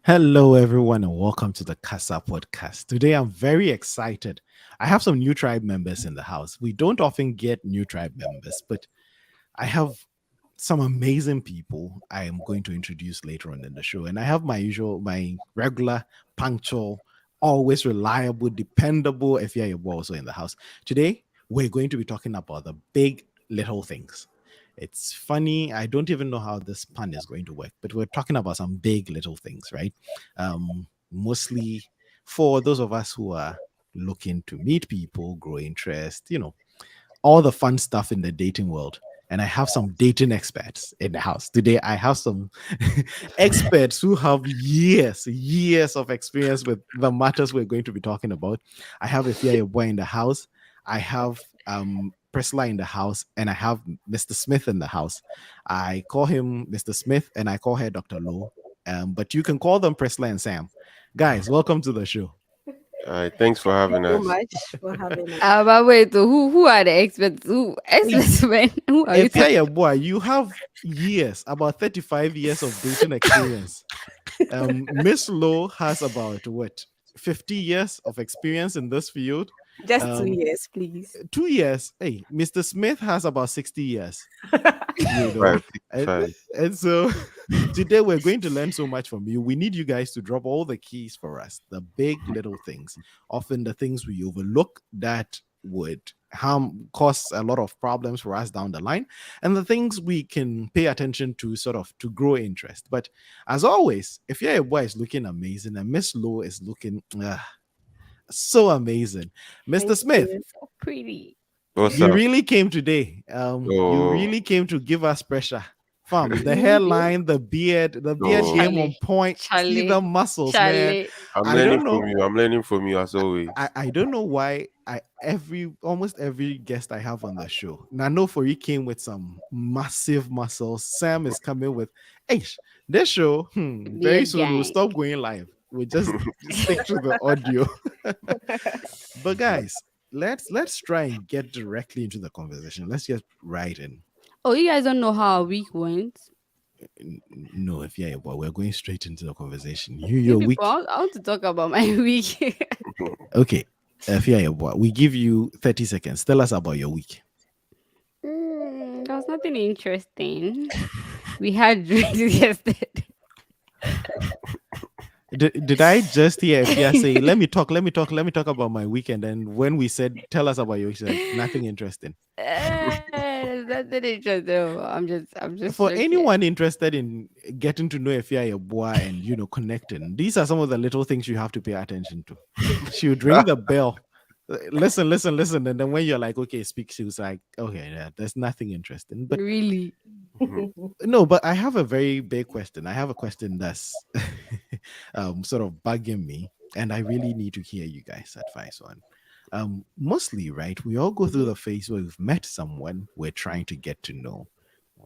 Hello, everyone, and welcome to the Casa podcast. Today, I'm very excited. I have some new tribe members in the house. We don't often get new tribe members, but I have some amazing people I am going to introduce later on in the show. And I have my regular, punctual, always reliable, dependable FIA also in the house. Today, we're going to be talking about the big little things. It's funny. I don't even know how this pun is going to work, but we're talking about some big little things, right? Mostly for those of us who are looking to meet people, grow interest, all the fun stuff in the dating world. And I have some dating experts in the house. Today, I have some experts who have years of experience with the matters we're going to be talking about. I have Ifia boy in the house. I have Priscilla in the house, and I have Mr. Smith in the house. I call him Mr. Smith, and I call her Dr. Lowe. But you can call them Priscilla and Sam. Guys, welcome to the show. All right, thanks for having So us. much for having us. But wait, so who are the experts? Who Please, experts when? Who are you if talking? you're a boy, you have years, about 35 years of dating experience. Miss Lowe has about what 50 years of experience in this field. Just two Um, years, please. 2 years. Hey, Mr. Smith has about 60 years. You know, 65, and, 65. and so today we're going to learn so much from you. We need you guys to drop all the keys for us, the big little things, often the things we overlook that would harm cause a lot of problems for us down the line, and the things we can pay attention to sort of to grow interest. But as always, if your boy is looking amazing and Miss Lowe is looking so amazing, Mr. Thank Smith, you. so pretty. What's you up? really came today. You Oh, really came to give us pressure. Fam, the hairline, the beard game no, on Charlie, point. See the Charlie, muscles, man. Charlie. I'm I learning don't from know. you. I'm learning from you as always. I don't know why I every almost every guest I have on the show. Nano for you came with some massive muscles. Sam is coming with hey, this show very Beard soon we'll gang. stop going live. We'll just stick to the audio. But guys, let's try and get directly into the conversation. Let's get right in. Oh, you guys don't know how our week went. No, if yeah, but we're going straight into the conversation. You You're people, weak. I want to talk about my week. Okay. If yeah, but we give you 30 seconds. Tell us about your week. There was nothing interesting. We had drinks yesterday. Did I just hear Fia say, let me talk, let me talk about my weekend? And when we said, tell us about your weekend, nothing interesting. There's nothing interesting. I'm just For joking. anyone interested in getting to know Efia Yeboah and connecting, these are some of the little things you have to pay attention to. She'll ring the bell. Listen, and then when you're like, okay, speak, she was like, okay, yeah, there's nothing interesting. But Really? no, but I have a very big question. I have a question that's sort of bugging me, and I really need to hear you guys' advice on. Mostly, right? We all go through the phase where we've met someone we're trying to get to know.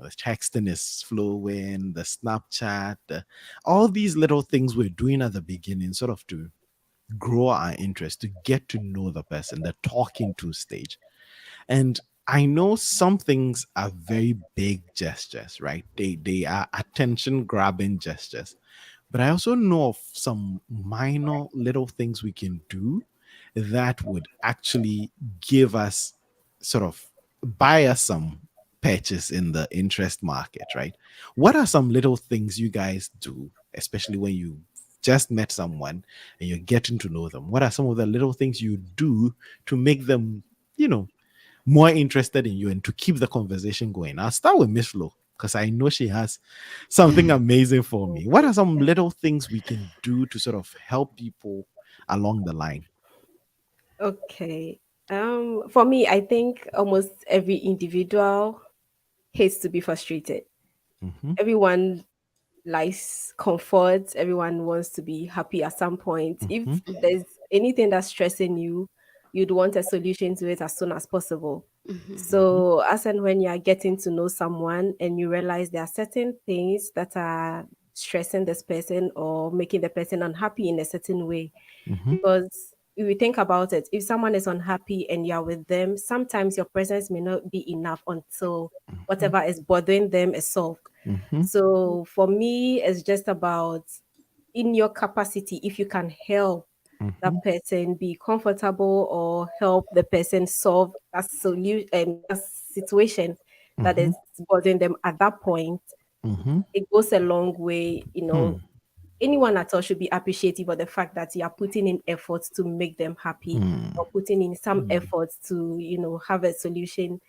The texting is flowing, the Snapchat, all these little things we're doing at the beginning, sort of to grow our interest, to get to know the person, the talking to stage. And I know some things are very big gestures, right? They are attention grabbing gestures. But I also know of some minor little things we can do that would actually give us sort of buy us some purchase in the interest market, right? What are some little things you guys do, especially when you just met someone and you're getting to know them? What are some of the little things you do to make them, you know, more interested in you and to keep the conversation going? I'll start with Miss Flo because I know she has something amazing for me. What are some little things we can do to sort of help people along the line? Okay. For me, I think almost every individual hates to be frustrated. Hmm. Everyone likes comfort. Everyone wants to be happy at some point. Hmm. If there's anything that's stressing you, you'd want a solution to it as soon as possible. Mhm. Hmm. So, as and when you are getting to know someone and you realize there are certain things that are stressing this person or making the person unhappy in a certain way, Hmm. because if you think about it, if someone is unhappy and you're with them, sometimes your presence may not be enough until whatever is bothering them is solved. Hmm. So for me, it's just about in your capacity, if you can help that Mhm. person be comfortable or help the person solve a solution and a situation that is Mhm. bothering them at that point, Mhm. it goes a long way. Hmm. Anyone at all should be appreciative of the fact that you are putting in efforts to make them happy, Hmm. or putting in some Hmm. efforts to, have a solution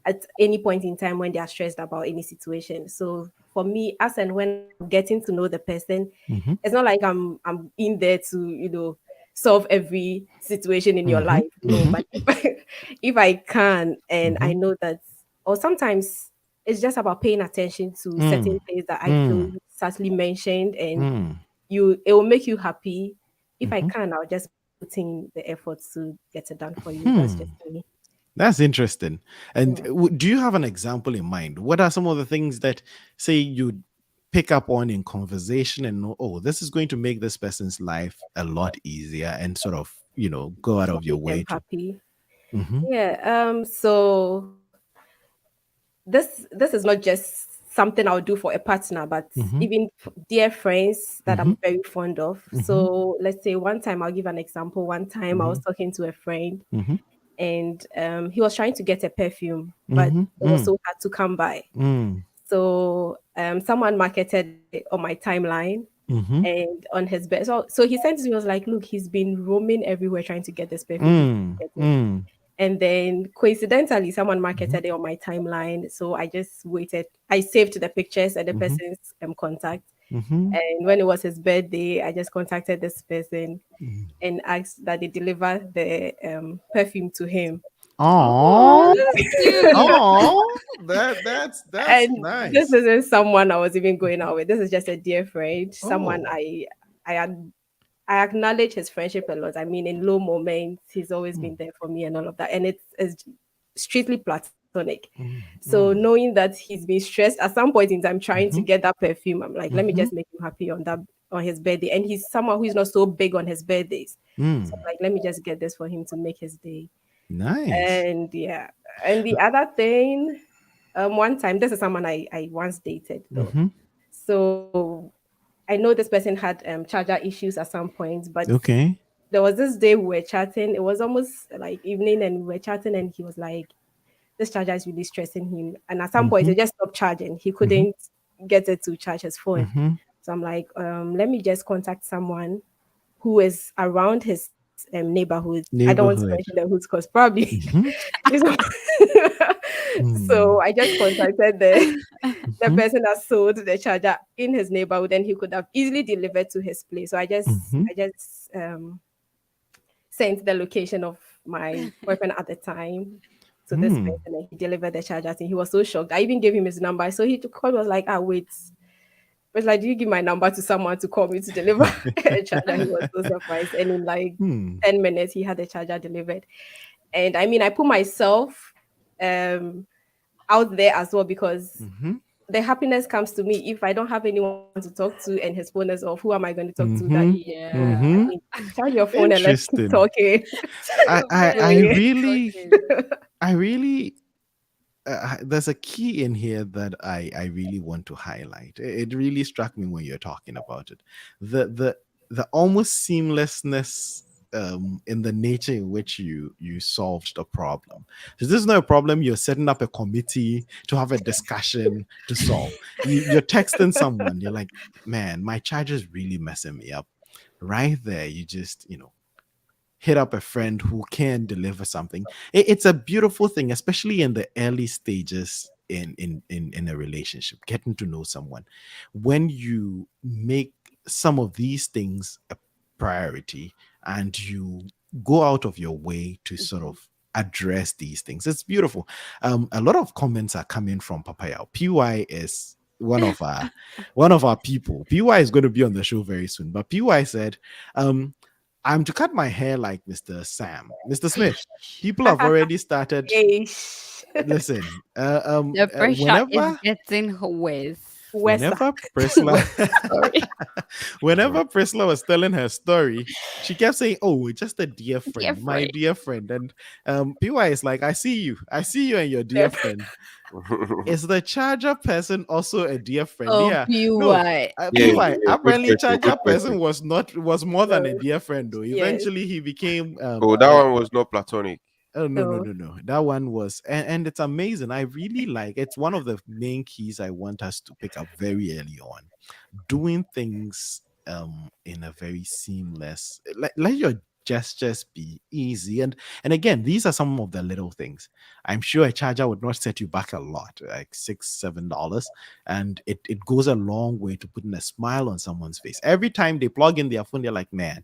at any point in time when they are stressed about any situation. So for me, as and when I'm getting to know the person, Mhm. it's not like I'm in there to, solve every situation in your Mhm. life. No, Mhm. but if I can, and I Mhm. know that, or sometimes it's just about paying attention to Hmm. certain things that I feel Hmm. certainly mentioned, and Hmm. it will make you happy. If I Mhm. can, I'll just put in the efforts to get it done for you. That's Hmm. just me. That's interesting. And Yeah. do you have an example in mind? What are some of the things that, say, you pick up on in conversation and know, oh, this is going to make this person's life a lot easier, and sort of, go out of your Make them way to. happy. Mm-hmm. Yeah. So this is not just something I'll do for a partner, but Mm-hmm. even dear friends that Mm-hmm. I'm very fond of. Mm-hmm. So let's say one time, I'll give an example. One time I Mm-hmm. was talking to a friend, Mm-hmm. and he was trying to get a perfume, but Mm-hmm. it was so hard to come by. Mm. So someone marketed it on my timeline Mm-hmm. and on his bed. So he sent it to me, was like, look, he's been roaming everywhere trying to get this perfume. He Mm. can't get it. Mm. And then coincidentally, someone Mm-hmm. marketed it on my timeline. So I just waited. I saved the pictures and the Mm-hmm. person's contact. Mm-hmm. And when it was his birthday, I just contacted this person and asked that they deliver the perfume to him. Oh, Oh, that's cute. oh, that's And this nice. isn't someone I was even going out with. This is just a dear friend, someone Oh. I I acknowledge his friendship a lot. I mean, in low moments, he's always Mm. been there for me and all of that. And it's strictly platonic. Mm. So Mm. knowing that he's been stressed at some point in time trying to Mm-hmm. get that perfume, I'm like, let me Mm-hmm. just make him happy on his birthday. And he's someone who's not so big on his birthdays. So Mm. I'm like, let me just get this for him to make his day. Nice. And yeah. And the other thing, one time, this is someone I once dated though. Mm-hmm. So I know this person had charger issues at some point, but Okay. there was this day we were chatting. It was almost like evening, and we were chatting, and he was like, "This charger is really stressing him." And at some point, Mm-hmm. it just stopped charging. He Mm-hmm. couldn't get it to charge his phone. Mm-hmm. So I'm like, let me just contact someone who is around his neighborhood. I don't want to mention Neighborhood. the hoods because probably Mm-hmm. he's not. So Mm. I just contacted the Mm-hmm. person that sold the charger in his neighborhood, and he could have easily delivered to his place. So I just Mm-hmm. I just sent the location of my boyfriend at the time to this Mm. person, and he delivered the charger. And he was so shocked. I even gave him his number. So he called, was like, "Ah, wait." I was like, "Do you give my number to someone to call me to deliver a charger?" He was so surprised. And in like Hmm. 10 minutes, he had the charger delivered. And I mean, I put myself um out there as well, because Mm-hmm. the happiness comes to me if I don't have anyone to talk to and his phone is off. Who am I going to talk to that Mm-hmm. I Yeah. Mm-hmm. mean, charge your phone and let's keep Interesting. talking. I I So I yeah. really I really there's a key in here that I really want to highlight. It really struck me when you're talking about it. The almost seamlessness in the nature in which you solved the problem. So this is not a problem you're setting up a committee to have a discussion to solve. You're texting someone. You're like, man, my charger's really messing me up. Right there, you just hit up a friend who can deliver something. It's a beautiful thing, especially in the early stages in a relationship, getting to know someone. When you make some of these things a priority, and you go out of your way to sort Mhm. of address these things, it's beautiful. A lot of comments are coming from Papaya. PY is one of our people. PY is going to be on the show very soon, but PY said, um I'm to cut my hair like Mr. Sam. Mr. Smith, people have already started. Ish. Listen, The pressure is whenever getting worse. Wesa. whenever Priscilla Sorry. whenever Priscilla was telling her story, she kept saying, "Oh, just a dear Dear friend, my friend. dear friend." And PY is like, I see you and your dear friend. Is the charger person also a dear friend? Oh, Yeah. No, PY. Yeah, yeah, PY, yeah. Good apparently question. charger Good person question. was more than a No. dear friend though. Yes. Eventually he became Oh, that one was not platonic. oh no no No. no no, that one was, and it's amazing. I really like, it's one of the main keys I want us to pick up very early on, doing things in a very seamless, let your gestures be easy. And again, these are some of the little things. I'm sure a charger would not set you back a lot, like $6 7, and it goes a long way to putting a smile on someone's face. Every time they plug in their phone, they're like, man,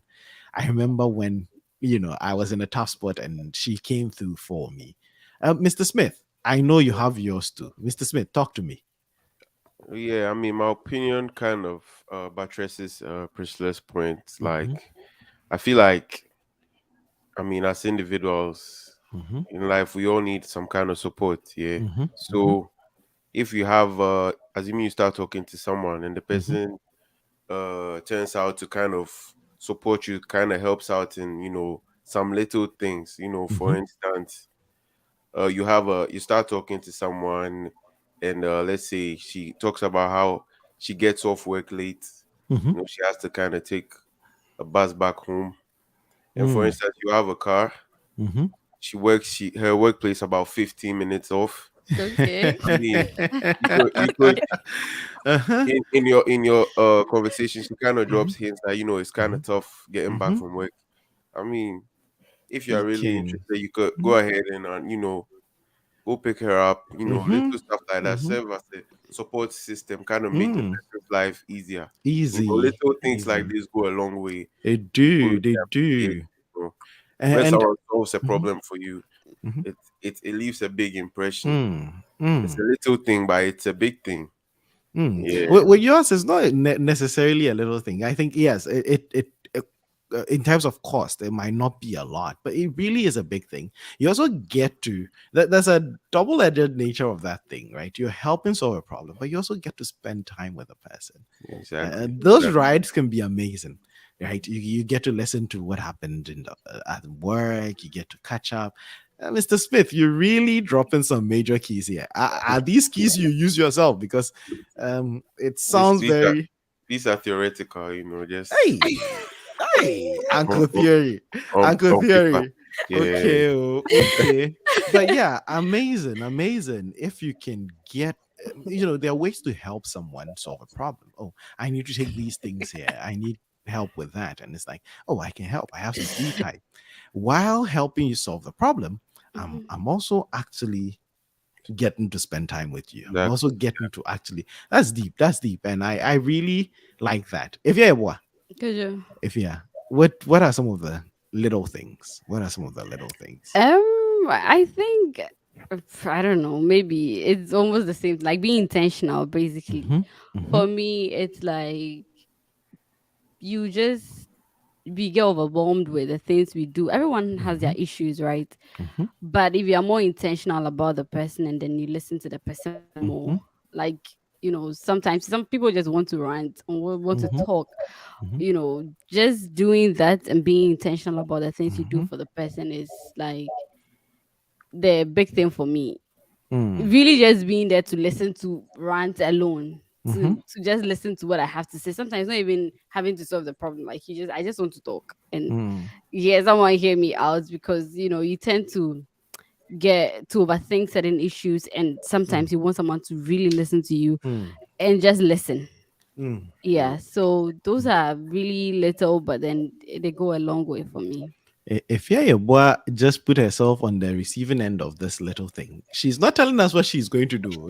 I remember when, I was in a tough spot and she came through for me. Mr. Smith, I know you have yours too. Mr. Smith, talk to me. Yeah, I mean, my opinion kind of buttresses Priscilla's point. Mm-hmm, Like, I feel like, I mean, as individuals mm-hmm, in life, we all need some kind of support. Yeah. mm-hmm, mm-hmm, So if you have, assuming you start talking to someone and the mm-hmm, person turns out to kind of support you, kind of helps out in, some little things, mm-hmm, for instance, you start talking to someone and let's say she talks about how she gets off work late, mm-hmm, she has to kind of take a bus back home. And for mm, instance, you have a car, mm-hmm. her workplace about 15 minutes off. Okay. I mean, you could Uh-huh. in your conversation, she kind of Mm-hmm, drops hints that it's kind mm-hmm, of tough getting back mm-hmm. from work. I mean, if you are You really can. interested, you could go ahead and go pick her up. Mm-hmm, Little stuff like that mm-hmm, serve as a support system, kind of make the mm. person's life easier. Easy, Little things like easy. this go a long way. They People do, really they appreciate. do. You know, when And someone solves a mhm, problem for you, mhm, it leaves a big impression. mm, It's a mm. little thing, but it's a big thing. Well, Yeah, yours is not necessarily a little thing. I think yes, in terms of cost, it might not be a lot, but it really is a big thing. You also get to there's a double-edged nature of that thing, right? You're helping solve a problem, but you also get to spend time with a person. exactly. Those Exactly. rides can be amazing, right? You get to listen to what happened at work. You get to catch up. Mr. Smith, you're really dropping some major keys here. Are these keys you use yourself? Because it These sounds these are very, these are theoretical, just hey, hey, on, Uncle Theory, Uncle on paper. Theory. Yeah, Okay, oh, okay. But yeah, amazing, amazing. If you can get, there are ways to help someone solve a problem. Oh, I need to take these things here. I need help with that. And it's like, oh, I can help. I have some free time. While helping you solve the problem, Mhm. I'm also actually getting to spend time with you. I'm exactly. also getting to actually, that's deep. That's deep. And I really like that. Good job. If yeah, what are some of the little things? What are some of the little things? I think I don't know. Maybe it's almost the same. Like being intentional, basically. Mm-hmm. Mm-hmm. For me, it's like you just we get overwhelmed with the things we do. Everyone has Mm-hmm. their issues, right? Mm-hmm. But if you are more intentional about the person and then you listen to the person more, Mm-hmm. like sometimes some people just want to rant and want to Mm-hmm. talk. Mm-hmm. Just doing that and being intentional about the things you do Mm-hmm. for the person is like the big thing for me. Mm. Really just being there to listen to rant alone. Mm-hmm. To just listen to what I have to say. Sometimes not even having to solve the problem. Like I just want to talk and Mm. yeah, someone hear me out because you tend to get to overthink certain issues and Mm. sometimes you want someone to really listen to you Mm. and just listen. Mm. Yeah, so those are really little but then they go a long way for me. If Boy just put herself on the receiving end of this little thing, she's not telling us what she's going to do.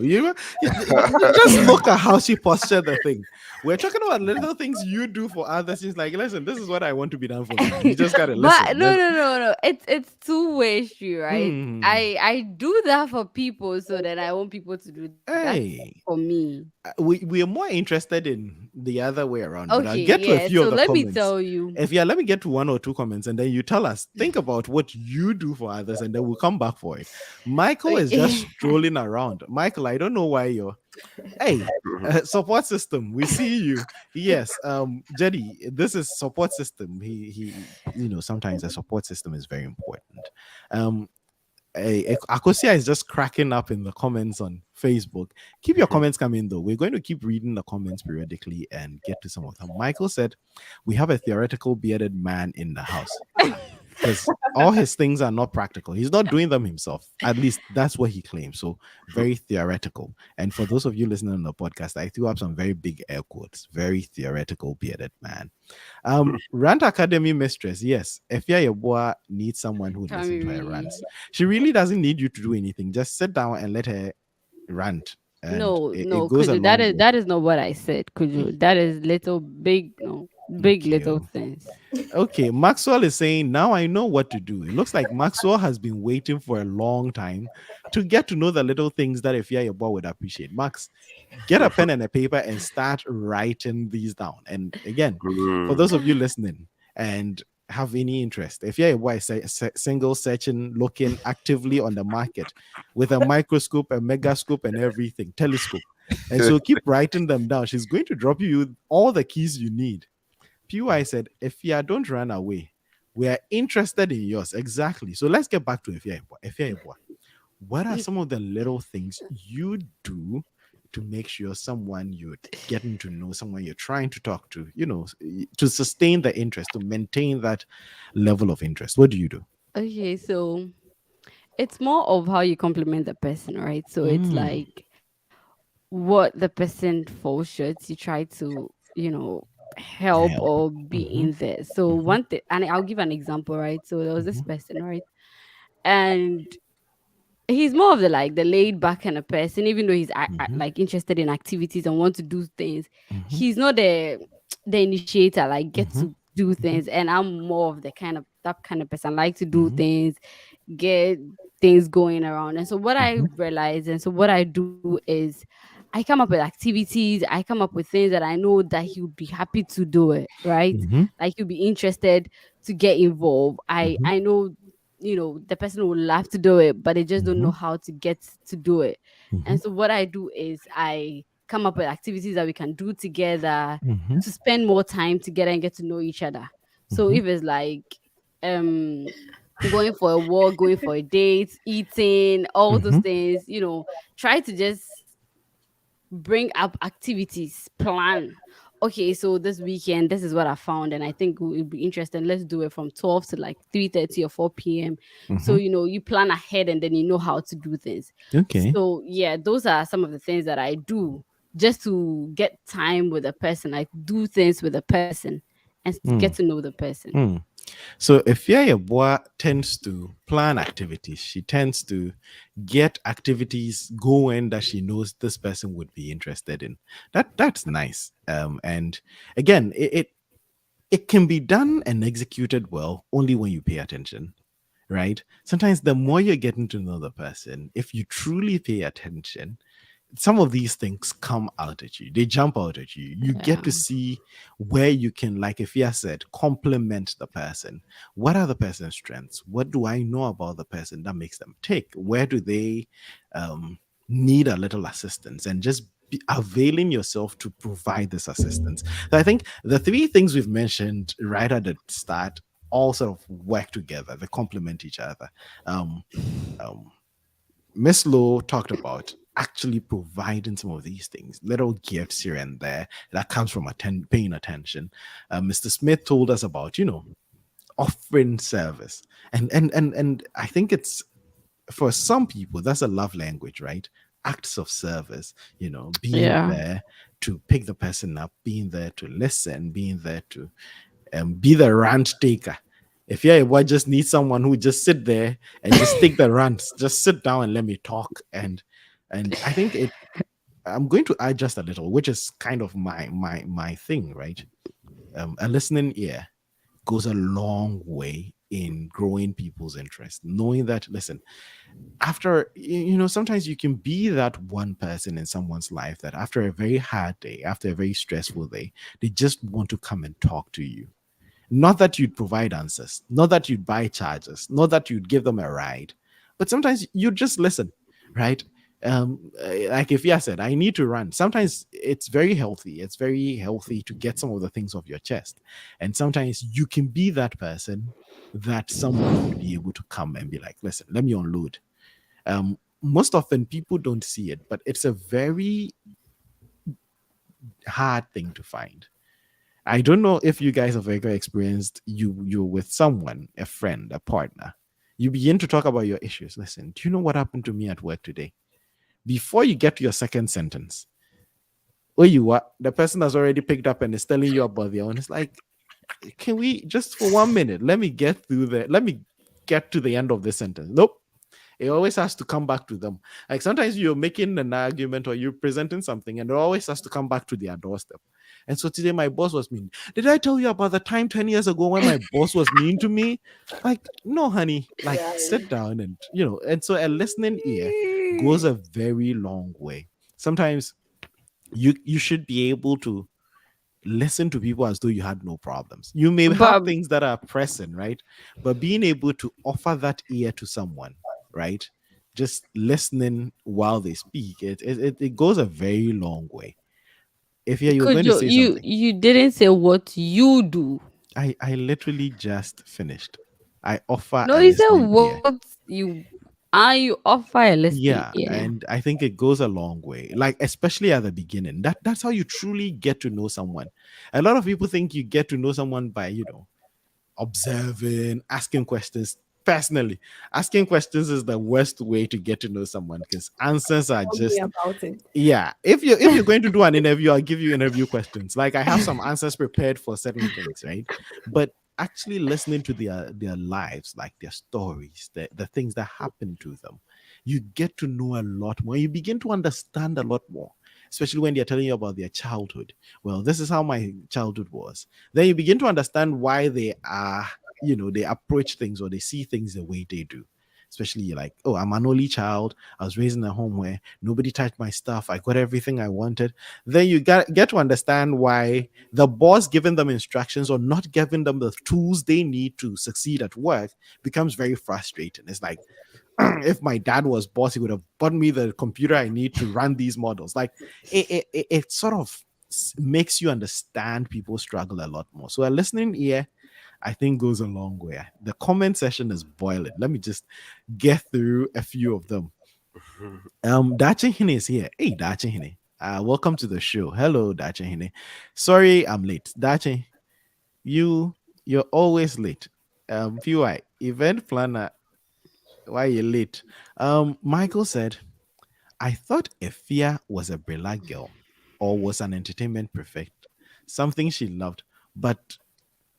Just look at how she postured the thing. We're talking about little things you do for others. She's like, listen, this is what I want to be done for me. You just gotta But listen. no, no, no, no. It's two-way street, right? Hmm. I do that for people, so then I want people to do that Hey, for me. we are more interested in the other way around, but I'll Okay, get to a yeah. few So of the let me comments. tell you. If yeah, let me get to one or two comments, and then you tell us. Think about what you do for others, and then we'll come back for it. Michael is just Okay. strolling around. Michael, I don't know why you're Hey, Mhm. support system, we see you. Yes, Jetty, this is support system. Sometimes a support system is very important. um Akosia is just cracking up in the comments on Facebook. Keep your comments coming though. We're going to keep reading the comments periodically and get to some of them. Michael said, "We have a theoretical bearded man in the house because all his things are not practical. He's not doing them himself. At least that's what he claims. So very theoretical. And for those of you listening on the podcast, I threw up some very big air quotes. Very theoretical bearded man. Rant Academy mistress. Yes, Efia Yeboah needs someone who would Can listen we to her really? rants. She really doesn't need you to do anything. Just sit down and let her rant, and No, it no, goes a Kuju, that long is way. that is not what I said, Kuju. That is little big, no, big Okay. little things. Okay, Maxwell is saying, now I know what to do. It looks like Maxwell has been waiting for a long time to get to know the little things that if your boy would appreciate. Max, get a pen and a paper and start writing these down. And again, for Mm. those of you listening and have any interest, if you're a boy single searching, looking actively on the market with a microscope, a megascope, and everything, telescope. And so keep writing them down. She's going to drop you all the keys you need. PY said, Efia, don't run away. We are interested in yours. Exactly. So let's get back to Efia Ebua. Efia Ebua, what are some of the little things you do to make sure someone you're getting to know, someone you're trying to talk to, to sustain the interest, to maintain that level of interest? What do you do? Okay, so it's more of how you compliment the person, right? So it's Mm, like what the person falls short, you try to, help help. or be Mm-hmm, in there. So mm-hmm, one thing, and I'll give an example, right? So there was this mm-hmm, person, right? And he's more of the like the laid back kind of person, even though he's mm-hmm, like interested in activities and want to do things. mm-hmm, He's not the initiator, like get mm-hmm, to do mm-hmm, things. And I'm more of the kind of that kind of person, like to do mm-hmm, things, get things going around. And so what I mm-hmm, realize, and so what I do is I come up with activities, I come up with things that I know that he would be happy to do it, right? mm-hmm, Like he'll be interested to get involved. I mm-hmm, I know, the person would love to do it, but they just don't mm-hmm, know how to get to do it. mm-hmm, And so what I do is I come up with activities that we can do together mm-hmm, to spend more time together and get to know each other. So mm-hmm, if it's like um going for a walk, going for a date, eating, all those mm-hmm, things, try to just bring up activities, plan. Okay, so this weekend, this is what I found, and I think it would be interesting. Let's do it from 12 to like 3:30 or 4 p.m. So, mm-hmm. you plan ahead and then you know how to do things. Okay. So, yeah, those are some of the things that I do just to get time with a person, like do things with a person and get Mm, to know the person. mm. So if Yeboah tends to plan activities, she tends to get activities going that she knows this person would be interested in. That's nice. And again, it can be done and executed well only when you pay attention, right? Sometimes the more you're getting to know the person, if you truly pay attention, some of these things come out at you. They jump out at you. You get Yeah. to see where you can, like if you said, complement the person. What are the person's strengths? What do I know about the person that makes them tick? Where do they um, need a little assistance? And just availing yourself to provide this assistance. So I think the three things we've mentioned right at the start all sort of work together. They complement each other. Um, um, Miss Lowe talked about actually providing some of these things, little gifts here and there that comes from paying attention. Mr. Smith told us about, offering service, and I think it's for some people that's a love language, right? Acts of service, being Yeah. there to pick the person up, being there to listen, being there to be the rant taker. If yeah, I just need someone who just sit there and just take the rants, just sit down and let me talk. And I think I'm going to add just a little, which is kind of my thing, right? A listening ear goes a long way in growing people's interest. Knowing that, listen, after sometimes you can be that one person in someone's life that after a very hard day, after a very stressful day, they just want to come and talk to you. Not that you'd provide answers, not that you'd buy charges, not that you'd give them a ride, but sometimes you just listen, right? Like if I said I need to run, sometimes it's very healthy to get some of the things off your chest, and sometimes you can be that person that someone would be able to come and be like, listen, let me unload. Most often people don't see it, but it's a very hard thing to find. I don't know if you guys have ever experienced you're with someone, a friend, a partner. You begin to talk about your issues. Listen, do you know what happened to me at work today? Before you get to your second sentence, where you are, the person has already picked up and is telling you about their own. It's like, can we just for 1 minute, let me get to the end of this sentence. Nope. It always has to come back to them. Like sometimes you're making an argument or you're presenting something and it always has to come back to their doorstep. And so today my boss was mean. Did I tell you about the time 10 years ago when my boss was mean to me? Like, no, honey, like sit down and, and so a listening ear goes a very long way. Sometimes you should be able to listen to people as though you had no problems. You may have But things that are pressing, right? But being able to offer that ear to someone, right? Just listening while they speak, it goes a very long way. If you were could going to you say you something, you didn't say what you do. I literally just finished. I offer No, a you said listening ear. what you offer a listening Yeah, ear. and I think it goes a long way. Like especially at the beginning. That's how you truly get to know someone. A lot of people think you get to know someone by, observing, asking questions. Personally, asking questions is the worst way to get to know someone because answers are Tell me just, about it. yeah. If you're going to do an interview, I'll give you interview questions. Like I have some answers prepared for certain things, right? But actually listening to their lives, like their stories, the things that happen to them, you get to know a lot more. You begin to understand a lot more, especially when they're telling you about their childhood. Well, this is how my childhood was. Then you begin to understand why they are, they approach things or they see things the way they do. Especially like, oh, I'm an only child. I was raised in a home where nobody touched my stuff. I got everything I wanted. Then you get to understand why the boss giving them instructions or not giving them the tools they need to succeed at work becomes very frustrating. It's like, if my dad was boss, he would have bought me the computer I need to run these models. Like it sort of makes you understand people's struggle a lot more. So a listening ear, I think, goes a long way. The comment session is boiling. Let me just get through a few of them. Dachi Hine is here. Hey, Dachi Hine. Welcome to the show. Hello, Dachi Hine. Sorry, I'm late. Dachi, you're always late. PY, event planner, why you late? Michael said, I thought Efia was a Brilla girl or was an entertainment prefect, something she loved, but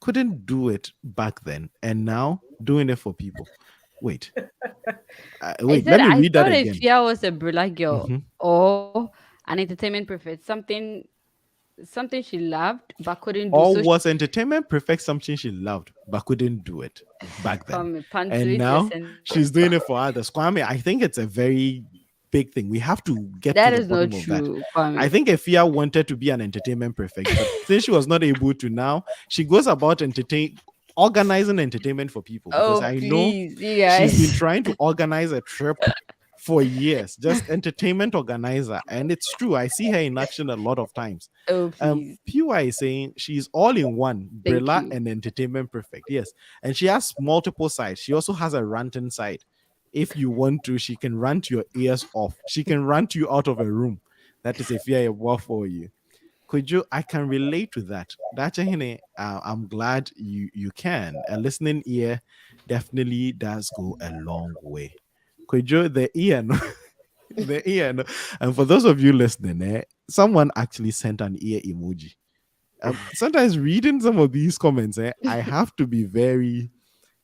couldn't do it back then, and now doing it for people. Wait, I wait, said let me I read that thought if again. Fia was a Brilla girl Mhm. or an entertainment perfect, something she loved but couldn't do. So Or she was entertainment perfect something she loved but couldn't do it back then? And punctuate your now sentence. she's doing it for others. Kwame, I think it's a very big thing. We have to get to That the is not bottom of that. true, I Kwame. think Efia wanted to be an entertainment perfect, but since she was not able to now, she goes about organizing entertainment for people because Oh I know please, you she's been guys. trying to organize a trip for years, just entertainment organizer. And it's true. I see her in action a lot of times. Oh please. PY is saying she's all in one, Thank Brilla you. and entertainment perfect. Yes. And she has multiple sides. She also has a ranting side. If you want to, she can rant your ears off. She can rant you out of a room. That is if you're a war for you. Could you? I can relate to that. Dachahine, I'm glad you can. A listening ear definitely does go a long way. Could you? The ear, no? The ear, no? And for those of you listening, someone actually sent an ear emoji. Sometimes reading some of these comments, I have to be very,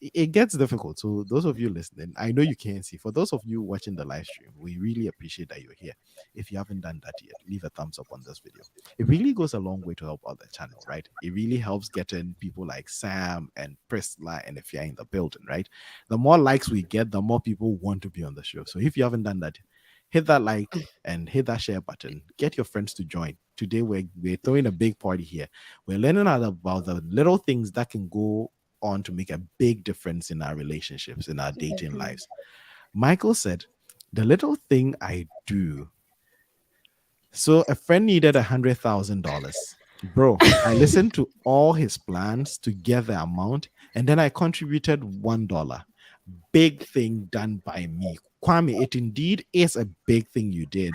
it gets difficult. So those of you listening, I know you can't see. For those of you watching the live stream, we really appreciate that you're here. If you haven't done that yet, leave a thumbs up on this video. It really goes a long way to help out the channel, right? It really helps getting people like Sam and Priscilla and if you're in the building, right? The more likes we get, the more people want to be on the show. So if you haven't done that, hit that like and hit that share button. Get your friends to join. Today we're throwing a big party here. We're learning about the little things that can go on to make a big difference in our relationships, in our dating lives. Michael said, The little thing I do. So a friend needed $100,000. Bro, I listened to all his plans to get the amount, and then I contributed $1. Big thing done by me. Kwame, it indeed is a big thing you did.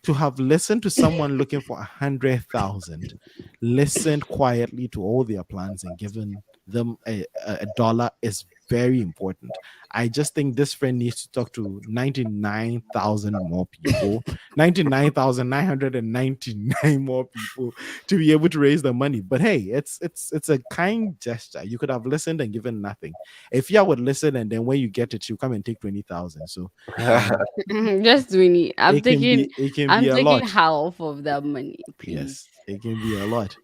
To have listened to someone looking for 100,000, listened quietly to all their plans and given them a dollar is very important. I just think this friend needs to talk to 99,000 more people, 99,999 more people to be able to raise the money. But hey, it's a kind gesture. You could have listened and given nothing. If you would listen and then when you get it, you come and take 20,000. So um Just doing it. it can be I'm a taking lot. half of that money, please. Yes, it can be a lot.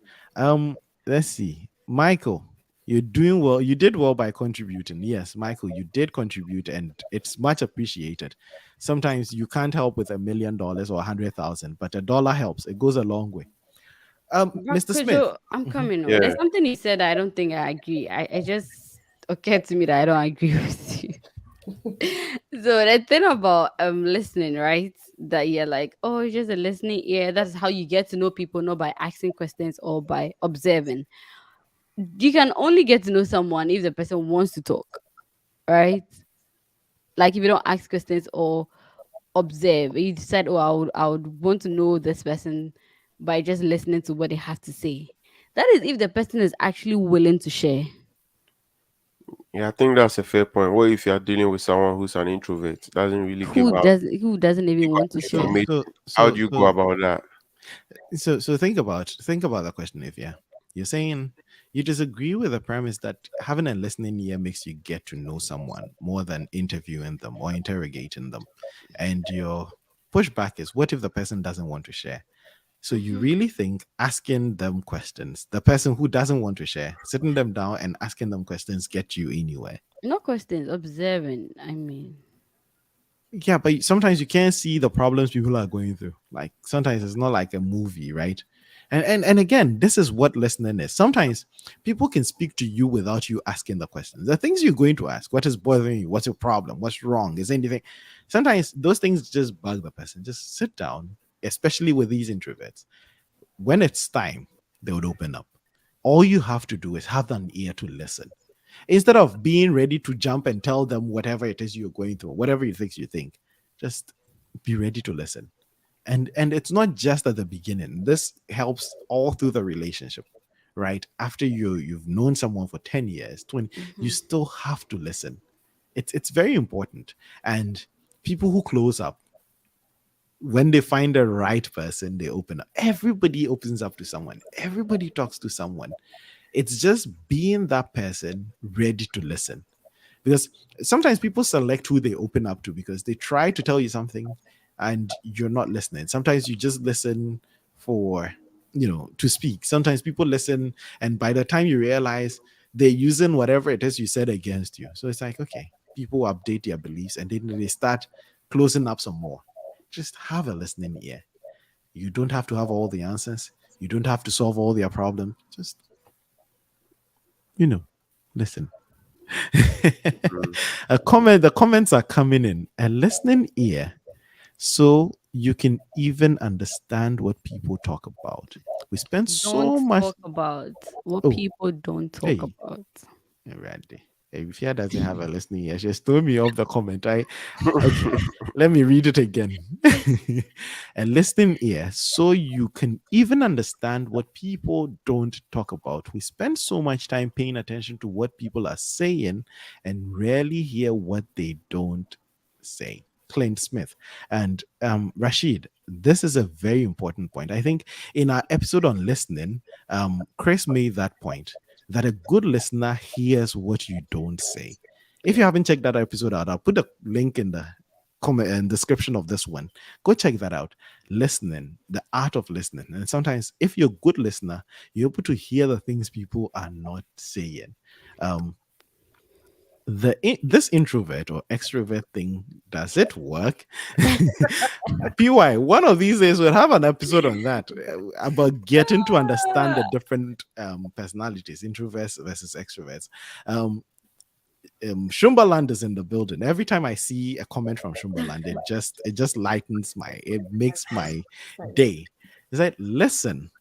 Let's see. Michael, you're doing well. You did well by contributing. Yes, Michael, you did contribute and it's much appreciated. Sometimes you can't help with $1 million or 100,000, but a dollar helps. It goes a long way. But Mr. Smith. Kojo, I'm Mhm. coming on. Yeah. There's something you said I don't think I agree. I just occurred to me that I don't agree with you. So the thing about listening, right? That you're like, oh, it's just a listening ear. That's how you get to know people, not by asking questions or by observing. You can only get to know someone if the person wants to talk, right? Like if you don't ask questions or observe, you decide, oh, I would want to know this person by just listening to what they have to say. That is if the person is actually willing to share. Yeah, I think that's a fair point. What if you're dealing with someone who's an introvert, doesn't really Who doesn't give even out want to share? information? So How so do you go so about that? so think about the question. If yeah, you're saying you disagree with the premise that having a listening ear makes you get to know someone more than interviewing them or interrogating them, and your pushback is, what if the person doesn't want to share? So you Mhm. really think asking them questions, the person who doesn't want to share, sitting them down and asking them questions, get you anywhere? No questions, observing. I mean, Yeah, but sometimes you can't see the problems people are going through. Like sometimes it's not like a movie, right? And again, this is what listening is. Sometimes people can speak to you without you asking the questions. The things you're going to ask, what is bothering you? What's your problem? What's wrong? Is anything? Sometimes those things just bug the person. Just sit down, especially with these introverts. When it's time, they would open up. All you have to do is have an ear to listen instead of being ready to jump and tell them whatever it is you're going through, whatever it is you think. Just be ready to listen. And it's not just at the beginning. This helps all through the relationship, right? After you've known someone for 10 years, 20, you mhm. still have to listen. It's very important. And people who close up, when they find the right person, they open up. Everybody opens up to someone. Everybody talks to someone. It's just being that person ready to listen, because sometimes people select who they open up to because they try to tell you something and you're not listening. Sometimes you just listen for, to speak. Sometimes people listen and by the time you realize they're using whatever it is you said against you. So it's like, okay, people update their beliefs and then they start closing up some more. Just have a listening ear. You don't have to have all the answers. You don't have to solve all their problems. Just, you know, listen. Mm. The comments are coming in. A listening ear, so you can even understand what people talk about. We spend Don't so much. talk about what Oh, people don't talk hey, about. Randy. Hey, if he doesn't have a listening ear, just throw me off the comment. Okay, let me read it again. A listening ear, so you can even understand what people don't talk about. We spend so much time paying attention to what people are saying and rarely hear what they don't say. Clint Smith and Rashid, this is a very important point. I think in our episode on listening, Chris made that point that a good listener hears what you don't say. If you Yeah. haven't checked that episode out, I'll put a link in the comment and description of this one. Go check that out. Listening, the art of listening. And sometimes, if you're a good listener, you're able to hear the things people are not saying. Um, this introvert or extrovert thing, does it work? PY, one of these days we'll have an episode on that, about getting to understand the different personalities, introverts versus extroverts. um Shumbaland is in the building. Every time I see a comment from Shumbaland, it just lightens it makes my day. It's like, listen,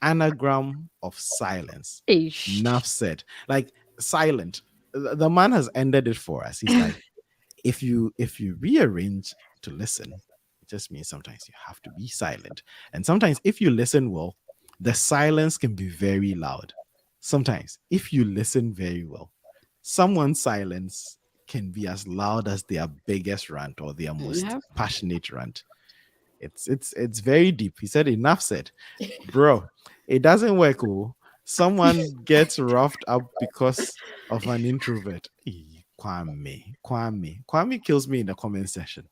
anagram of silence. Ish. Enough said. Like, silent. The man has ended it for us. He's like, if you rearrange to listen, it just means sometimes you have to be silent. And sometimes if you listen well, the silence can be very loud. Sometimes if you listen very well, someone's silence can be as loud as their biggest rant or their most Yeah. passionate rant. It's very deep. He said, enough said. Bro, it doesn't work. Oh, someone gets roughed up because of an introvert. Kwame kills me in the comment section.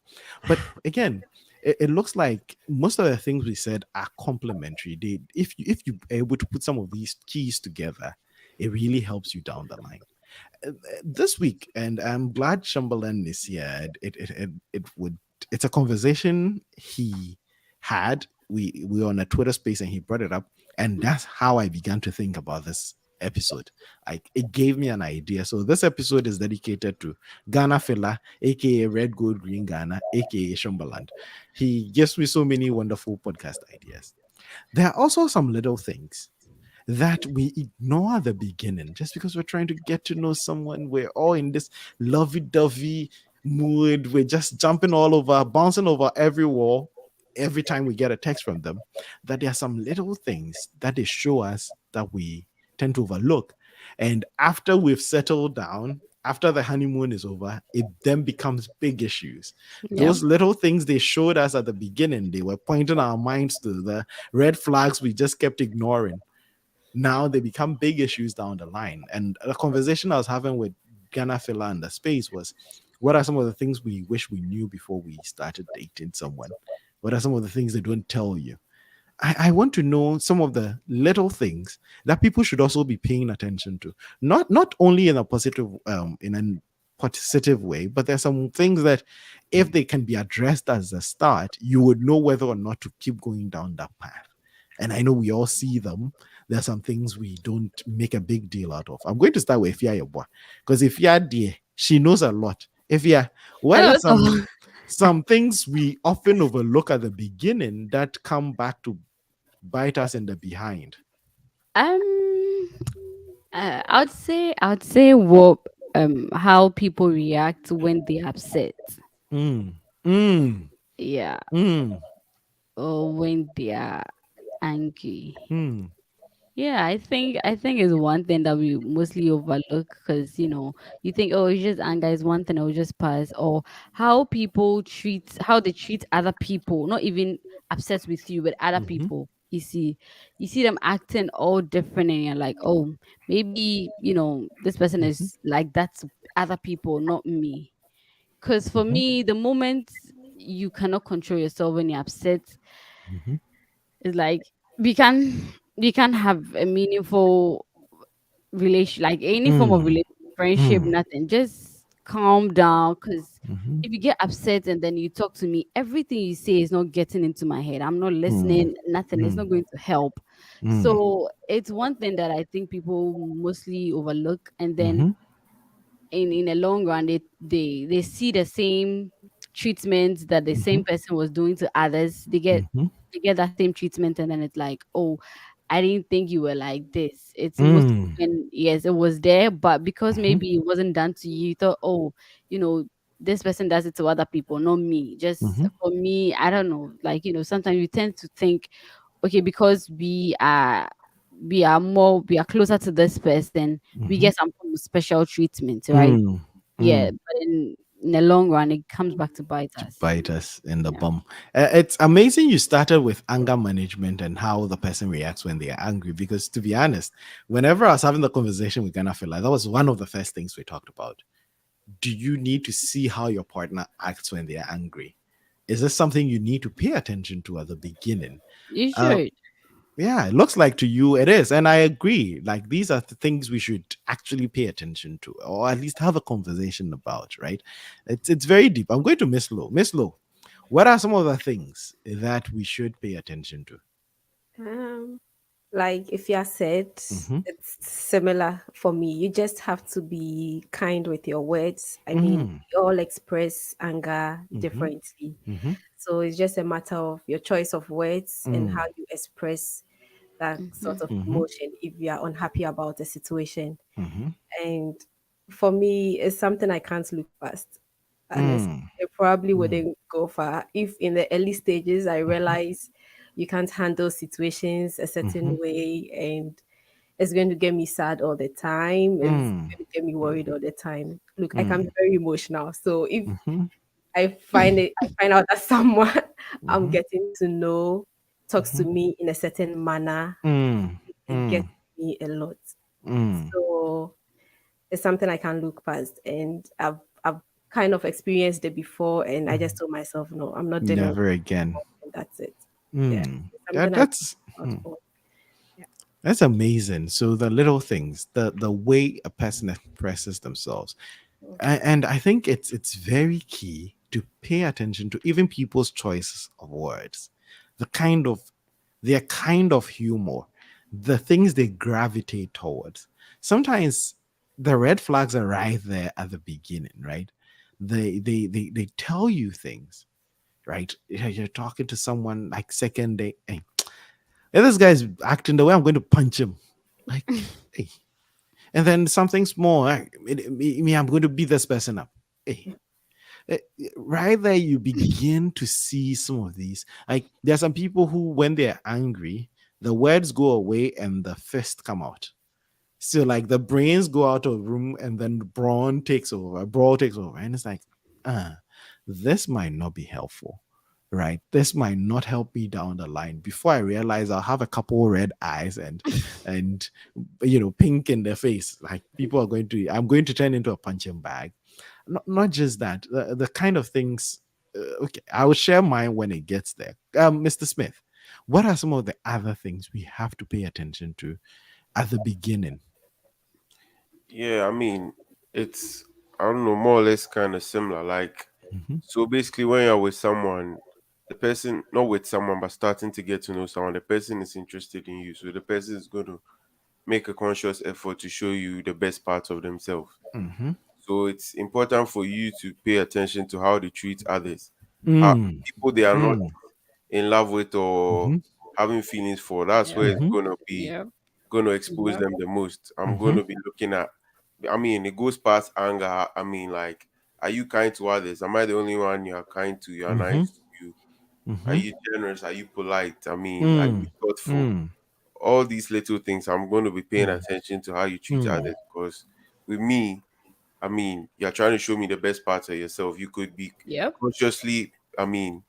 But again, it looks like most of the things we said are complementary. If you are able to put some of these keys together, it really helps you down the line. This week, and I'm glad Chamberlain is here. It's a conversation he had. We were on a Twitter space and he brought it up, and that's how I began to think about this episode. Like, it gave me an idea. So this episode is dedicated to Ghana Fela, aka Red Gold Green Ghana, aka Shumbaland. He gives me so many wonderful podcast ideas. There are also some little things that we ignore at the beginning just because we're trying to get to know someone. We're all in this lovey-dovey mood. We're just jumping all over, bouncing over every wall every time we get a text from them. That there are some little things that they show us that we tend to overlook. And after we've settled down, after the honeymoon is over, it then becomes big issues. Yeah. Those little things they showed us at the beginning, they were pointing our minds to the red flags we just kept ignoring. Now they become big issues down the line. And the conversation I was having with Ghana Fila in the space was, what are some of the things we wish we knew before we started dating someone? What are some of the things they don't tell you? I want to know some of the little things that people should also be paying attention to. Not only in a positive way, but there's some things that if they can be addressed as a start, you would know whether or not to keep going down that path. And I know we all see them. There are some things we don't make a big deal out of. I'm going to start with Ifya Yeboah, because Ifya dear, she knows a lot. Ifya, what are Hello. some things we often overlook at the beginning that come back to bite us in the behind? Um, I would say what how people react when they're upset. Mm, mm, Yeah, mm, or when they are angry. mm, Yeah, I think it's one thing that we mostly overlook because you think, oh, it's just anger is one thing, it'll just pass, or how they treat other people, not even upset with you, but other mhm, people. You see them acting all different, and you're like, oh, maybe this person mhm, is like that to other people, not me. Because for mhm, me, the moment you cannot control yourself when you're upset, mhm, it's like we can we can have a meaningful relation, like any form of mm, relation, friendship, mm, nothing. Just calm down, because mhm, if you get upset and then you talk to me, everything you say is not getting into my head. I'm not mm, listening, nothing. It's not mm, going to help. mm, So it's one thing that I think people mostly overlook, and then mhm, in a long run they see the same treatment that the mhm, same person was doing to others. they get mhm, they get that same treatment, and then it's like, oh, I didn't think you were like this. It's most mm, often, yes, it was there, but because mhm, maybe it wasn't done to you, you thought, oh, you know this person does it to other people, not me. Just mhm, for me, I don't know, like, sometimes you tend to think, okay, because we are closer to this person, we mhm, get some form of special treatment, right? mm, Yeah, mm. but in the long run, it comes back to bite To us. bite us in the Yeah. bum. It's amazing you started with anger management and how the person reacts when they are angry. Because to be honest, whenever I was having the conversation with Ghana Fela, that was one of the first things we talked about. Do you need to see how your partner acts when they are angry? Is this something you need to pay attention to at the beginning? You Uh, should. yeah, it looks like to you it is. And I agree. Like, these are the things we should actually pay attention to, or at least have a conversation about, right? It's very deep. I'm going to Miss Low. Miss Low, what are some of the things that we should pay attention to? Um, Like if you're sad, Mm-hmm. it's similar for me. You just have to be kind with your words. I mean, Mm-hmm. we all express anger Mm-hmm. differently. Mm-hmm. So it's just a matter of your choice of words and how Mm. you express that sort of Mm-hmm. emotion if you are unhappy about a situation. Mm-hmm. And for me, it's something I can't look past. Honestly, Mm. it probably Mm. wouldn't go far if in the early stages I realize you can't handle situations a certain Mm-hmm. way and it's going to get me sad all the time. It's Mm. going to get me worried all the time. Look, I can Mm. be very emotional. So if Mm-hmm. I find out that someone I'm Mm-hmm. getting to know talks to Mm-hmm. me in a certain manner, Mm. it gets Mm. me a lot. Mm. So it's something I can look past, and I've kind of experienced it before, and I just told myself, no, I'm not dealing with Never it again. anymore, and that's it. Yeah, Mm. it's something I That's out for. Yeah. that's amazing. So the little things, the way a person expresses themselves, and I think it's very key to pay attention to even people's choices of words, the kind of their kind of humor, the things they gravitate towards. Sometimes the red flags are right there at the beginning, right? They tell you things, right? You're talking to someone like second day, hey, if this guy's acting the way, I'm going to punch him. Like, hey. And then something small, like, me, I'm going to beat this person up. Hey. Eh, right there, you begin to see some of these. Like, there are some people who, when they're angry, the words go away and the fist come out. So, like, the brains go out of room and then brawl takes over. And it's like, ah, this might not be helpful, right? This might not help me down the line. Before I realize, I'll have a couple red eyes and pink in the face. Like, I'm going to turn into a punching bag. Not just that, the kind of things. Okay, I will share mine when it gets there. Mr. Smith, what are some of the other things we have to pay attention to at the beginning? Yeah, I mean, it's, I don't know, more or less kind of similar. Like, Mhm, so basically, when you're with someone, the person, not with someone, but starting to get to know someone, the person is interested in you. So the person is going to make a conscious effort to show you the best parts of themselves. mhm, So it's important for you to pay attention to how they treat others, how mm, people they are not mm, in love with or mhm, having feelings for. That's Yep. where it's mhm, gonna be Yep. gonna expose Yep. them the most. I'm mhm, gonna be looking at. I mean, it goes past anger. I mean, like, are you kind to others? Am I the only one you are kind to? You are mhm, nice to you. Are mhm, you generous? Are you polite? I mean, are you mm, thoughtful? mm, All these little things, I'm going to be paying mm, attention to how you treat mm, others because with me, I mean, you're trying to show me the best parts of yourself. You could be Yep. consciously, I mean,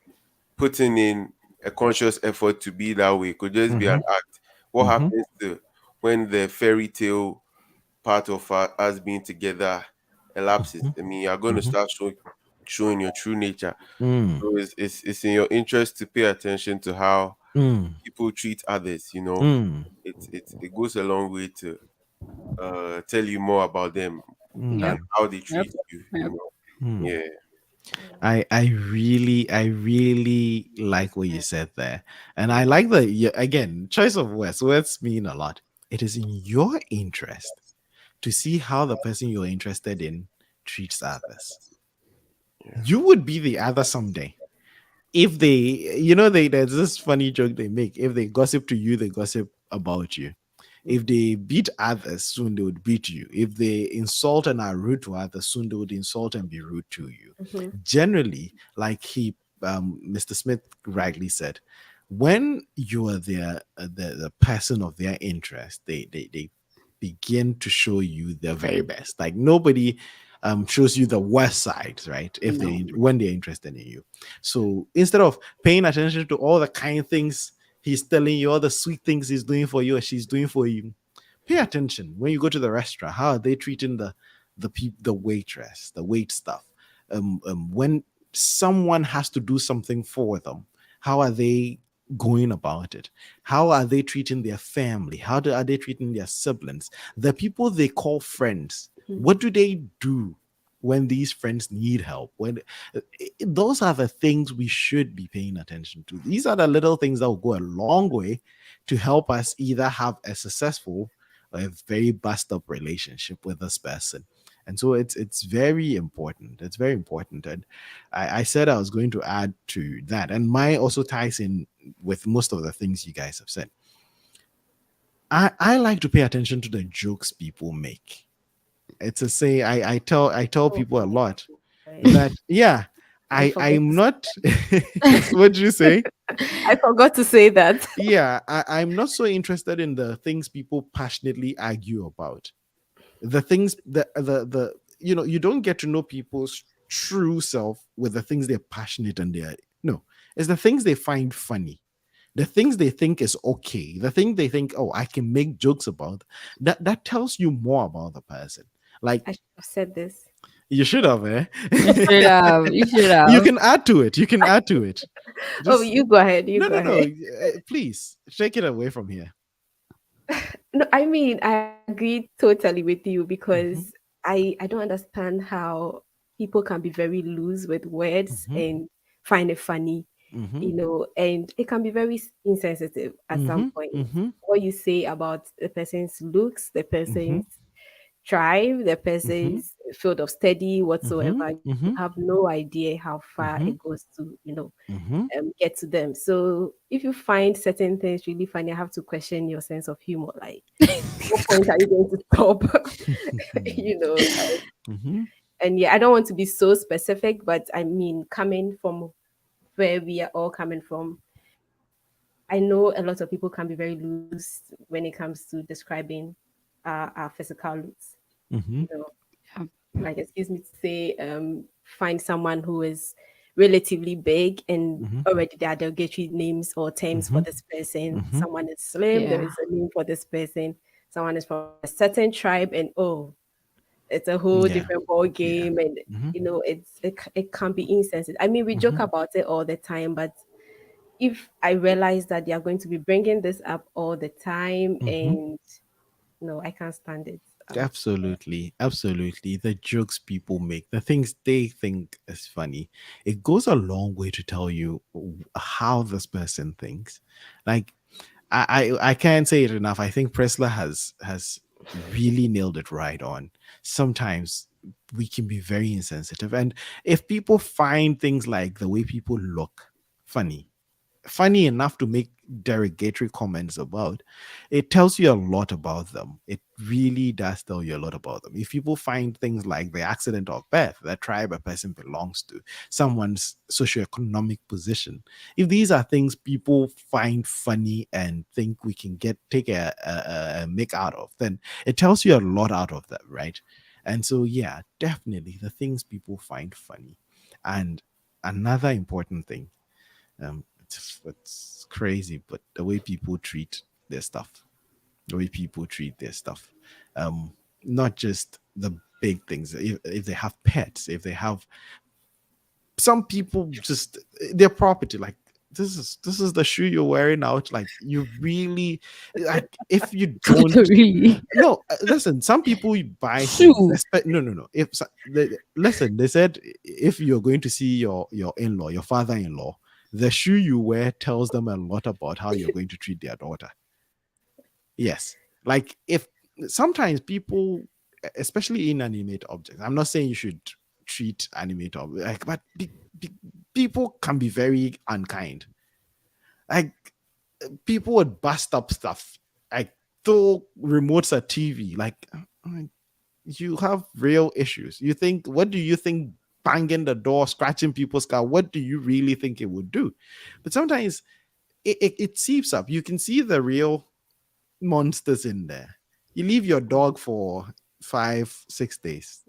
putting in a conscious effort to be that way. It could just be an mhm, act. What mhm, happens to when the fairy tale part of us being together elapses? I mean, you're going to mhm, start showing your true nature. mm, So it's in your interest to pay attention to how mm, people treat others. You know, mm, it goes a long way to tell you more about them than Yep. mm, how they Yep. treat you. You Yep. know, mm. yeah. I really like what you said there, and I like the again choice of words. Words mean a lot. It is in your interest to see how the person you're interested in treats others. Yeah. You would be the other someday. If they there's this funny joke they make. If they gossip to you, they gossip about you. If they beat others, soon they would beat you. If they insult and are rude to others, soon they would insult and be rude to you. Mhm. Generally, like Mr. Smith rightly said, when you are the person of their interest, they begin to show you their very best. Like nobody shows you the worst side, right? If No. when they're interested in you. So instead of paying attention to all the kind things he's telling you, all the sweet things he's doing for you or she's doing for you, pay attention when you go to the restaurant. How are they treating the waitress, the wait staff? When someone has to do something for them, how are they going about it? How are they treating their family? Are they treating their siblings? The people they call friends, Mhm. what do they do? when these friends need help, when those are the things we should be paying attention to. These are the little things that will go a long way to help us either have a successful or a very bust up relationship with this person. And so it's very important. It's very important. And I said I was going to add to that. And mine also ties in with most of the things you guys have said. I like to pay attention to the jokes people make. It's a say I tell Oh people a lot my. that yeah, I forgot I'm to not what do you say? I forgot to say that. Yeah, I'm not so interested in the things people passionately argue about. The things the you don't get to know people's true self with the things they're passionate and they're no, it's the things they find funny, the things they think is okay, the thing they think, oh, I can make jokes about. That tells you more about the person. Like I should have said this. you should have, eh? You should have. You should You have. can add to it. You can add to it. Oh, Just you go ahead. You no, go no, no. ahead. Please take it away from here. No, I mean, I agree totally with you because Hmm. I don't understand how people can be very loose with words Hmm. and find it funny, Hmm. and it can be very insensitive at some Hmm. point. Hmm. What you say about the person's looks, the Hmm. person's tribe, the Hmm. person's field of study, Hmm. whatsoever, you Hmm. have no idea how far Hmm. it goes to, Hmm. get to them. So if you find certain things really funny, I have to question your sense of humor. Like, what point are you going to stop? Like, Hmm. and yeah, I don't want to be so specific, but I mean, coming from where we are all coming from, I know a lot of people can be very loose when it comes to describing our physical looks. You Hmm. know, Yeah. like excuse me to say, find someone who is relatively big and Hmm. already there are derogatory names or terms for Hmm. this person. Hmm. Someone is slim, there Yeah. is a name for this person. Someone is from a certain tribe, and oh, it's a whole Yeah. different ball Yeah. game, and Hmm. it can be insensitive. I mean, we joke Hmm. about it all the time, but if I realize that they are going to be bringing this up all the time, Hmm. and no, I can't stand it. Absolutely, absolutely. The jokes people make, the things they think is funny, it goes a long way to tell you how this person thinks. Like, I can't say it enough. I think Pressler has really nailed it right on. Sometimes we can be very insensitive, and if people find things like the way people look funny enough to make derogatory comments about, it tells you a lot about them. It really does tell you a lot about them. If people find things like the accident of birth, the tribe a person belongs to, someone's socioeconomic position, if these are things people find funny and think we can take a make out of, then it tells you a lot out of that, right? And so, yeah, definitely the things people find funny. And another important thing, it's crazy, but the way people treat their stuff, the way people treat their stuff, um, not just the big things. If they have pets, if they have some people just their property, like this is the shoe you're wearing out. Like you really, like if you don't Really. no, listen. Some people buy things. Shoe. No, no, no. Listen, they said if you're going to see your in-law, your father-in-law, the shoe you wear tells them a lot about how you're going to treat their daughter. Yes, like if sometimes people, especially inanimate objects. I'm not saying you should treat animate objects, like, but people can be very unkind. Like people would bust up stuff, like throw remotes at TV. Like you have real issues. You think, what do you think banging the door, scratching people's car, what do you really think it would do? But sometimes it seeps up. You can see the real monsters in there. You leave your dog for 5, 6 days,